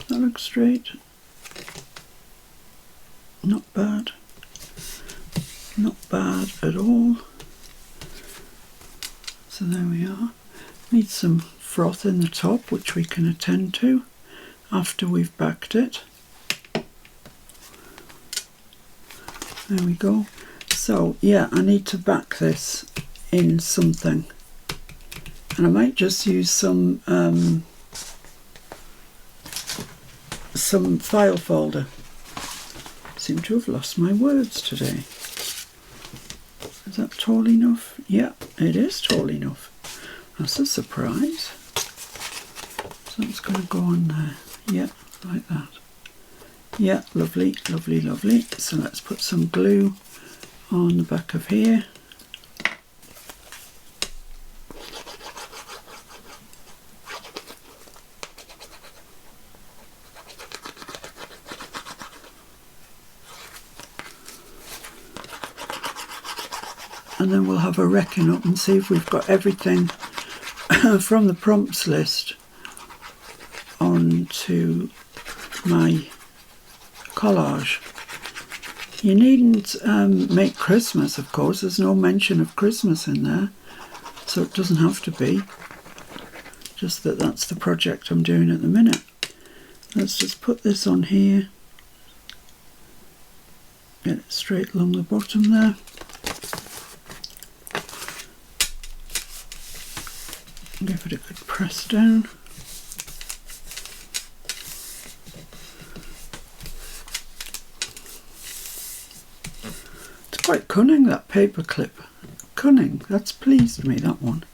That looks straight. Not bad. Not bad at all. So there we are. Need some froth in the top, which we can attend to after we've backed it. There we go. So yeah, I need to back this in something, and I might just use some file folder. Seem to have lost my words today. Is that tall enough? Yeah, it is tall enough. That's a surprise. So it's going to go on there. Yeah, like that. Yeah, lovely, lovely, lovely. So let's put some glue on the back of here. And then we'll have a reckon up and see if we've got everything from the prompts list onto my collage. You needn't make Christmas, of course. There's no mention of Christmas in there, so it doesn't have to be. Just that that's the project I'm doing at the minute. Let's just put this on here. Get it straight along the bottom there. Give it a good press down. It's quite cunning, that paper clip. Cunning, that's pleased me, that one.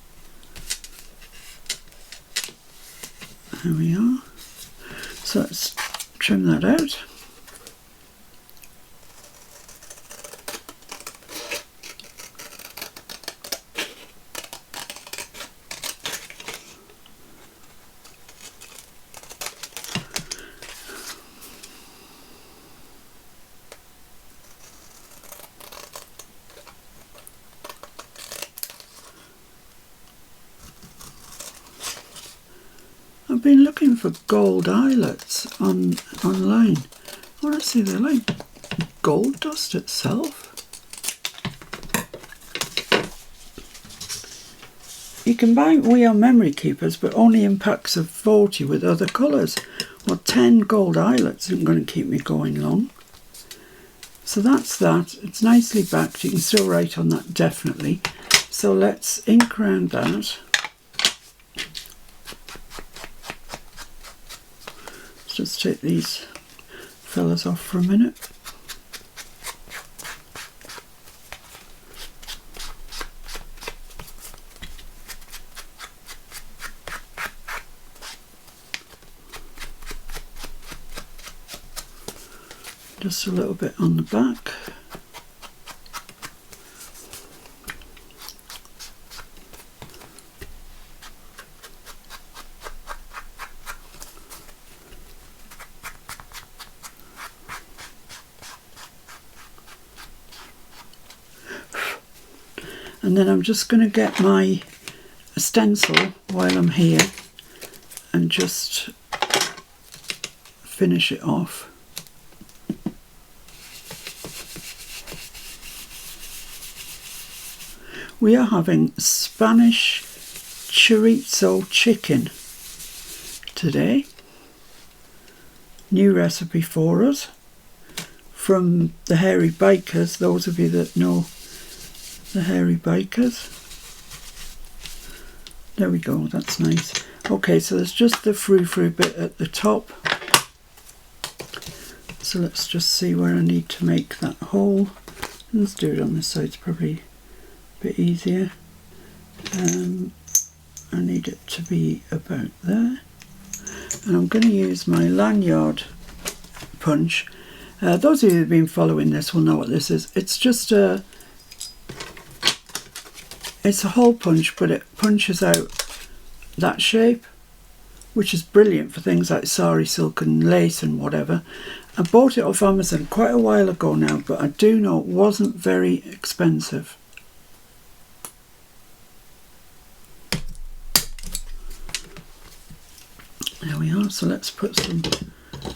There we are. So let's trim that out. I've been looking for gold eyelets online. Honestly, they're like gold dust itself. You can buy We Are Memory Keepers, but only in packs of 40 with other colours. Well, 10 gold eyelets isn't going to keep me going long. So that's that. It's nicely backed. You can still write on that, definitely. So let's ink around that. Just take these fellas off for a minute. Just a little bit on the back. And then I'm just going to get my stencil while I'm here and just finish it off. We are having Spanish chorizo chicken today. New recipe for us from the Hairy Bikers, those of you that know the Hairy Bikers. There we go, that's nice. Okay, so there's just the frou-frou bit at the top. So let's just see where I need to make that hole. Let's do it on this side, it's probably a bit easier. I need it to be about there. And I'm going to use my lanyard punch. Those of you who've been following this will know what this is. It's just it's a hole punch, but it punches out that shape, which is brilliant for things like sari silk and lace and whatever. I bought it off Amazon quite a while ago now, but I do know it wasn't very expensive. There we are, so let's put some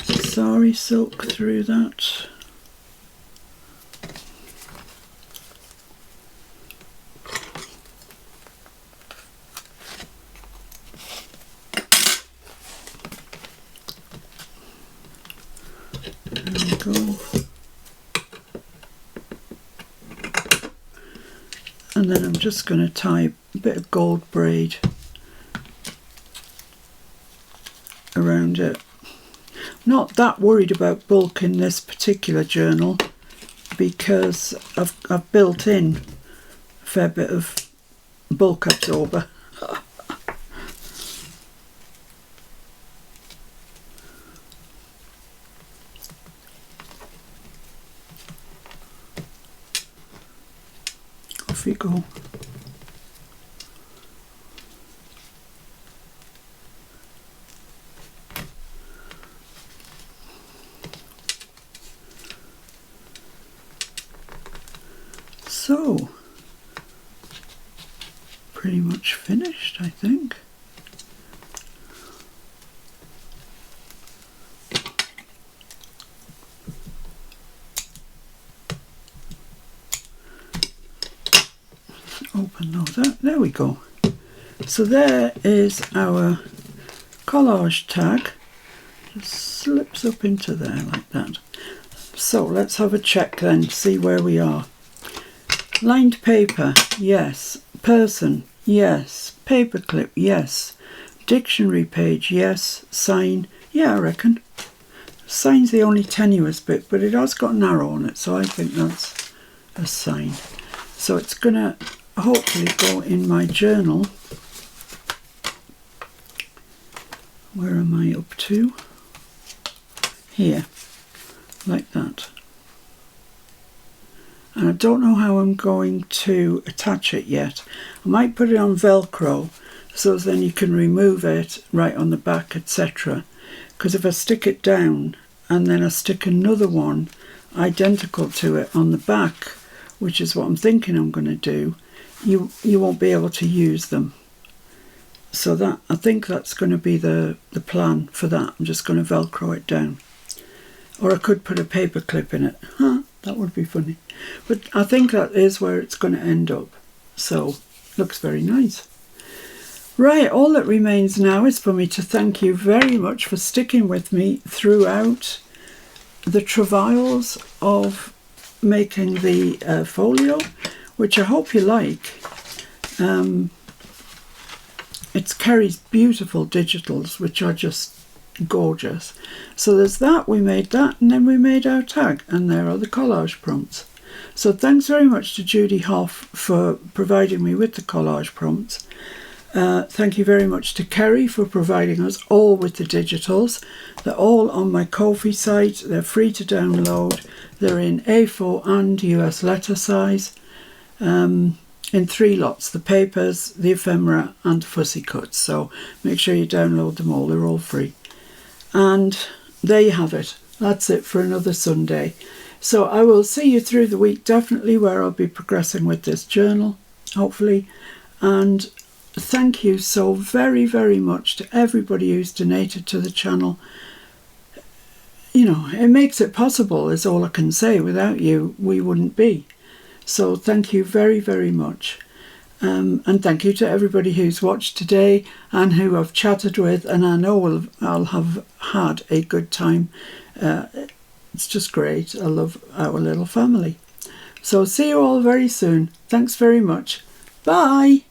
sari silk through that. There we go. And then I'm just going to tie a bit of gold braid around it. Not that worried about bulk in this particular journal because I've built in a fair bit of bulk absorber. Off you go. So, pretty much finished, I think. Open those out. There we go. So there is our collage tag. Just slips up into there like that. So let's have a check then, see where we are. Lined paper, yes. Person, yes. Paperclip, yes. Dictionary page, yes. Sign, yeah, I reckon. Sign's the only tenuous bit, but it has got an arrow on it, so I think that's a sign. So it's going to hopefully go in my journal. Where am I up to? Here, like that. And I don't know how I'm going to attach it yet. I might put it on Velcro so then you can remove it right on the back, etc. Because if I stick it down and then I stick another one identical to it on the back, which is what I'm thinking I'm going to do, you won't be able to use them. So that, I think that's going to be the plan for that. I'm just going to Velcro it down. Or I could put a paper clip in it. Huh, that would be funny. But I think that is where it's going to end up. So, looks very nice. Right, all that remains now is for me to thank you very much for sticking with me throughout the travails of making the folio, which I hope you like. It's Kerry's beautiful digitals, which are just gorgeous. So there's that, we made that, and then we made our tag, and there are the collage prompts. So thanks very much to Judy Hoff for providing me with the collage prompts. Thank you very much to Kerry for providing us all with the digitals. They're all on my Ko-fi site. They're free to download. They're in A4 and US letter size, in 3 lots: the papers, the ephemera and fussy cuts. So make sure you download them all. They're all free. And there you have it. That's it for another Sunday. So I will see you through the week, definitely, where I'll be progressing with this journal, hopefully. And thank you so very, very much to everybody who's donated to the channel. You know, it makes it possible, is all I can say. Without you, we wouldn't be. So thank you very, very much. And thank you to everybody who's watched today and who I've chatted with, and I know I'll have had a good time. It's just great. I love our little family. So see you all very soon. Thanks very much. Bye.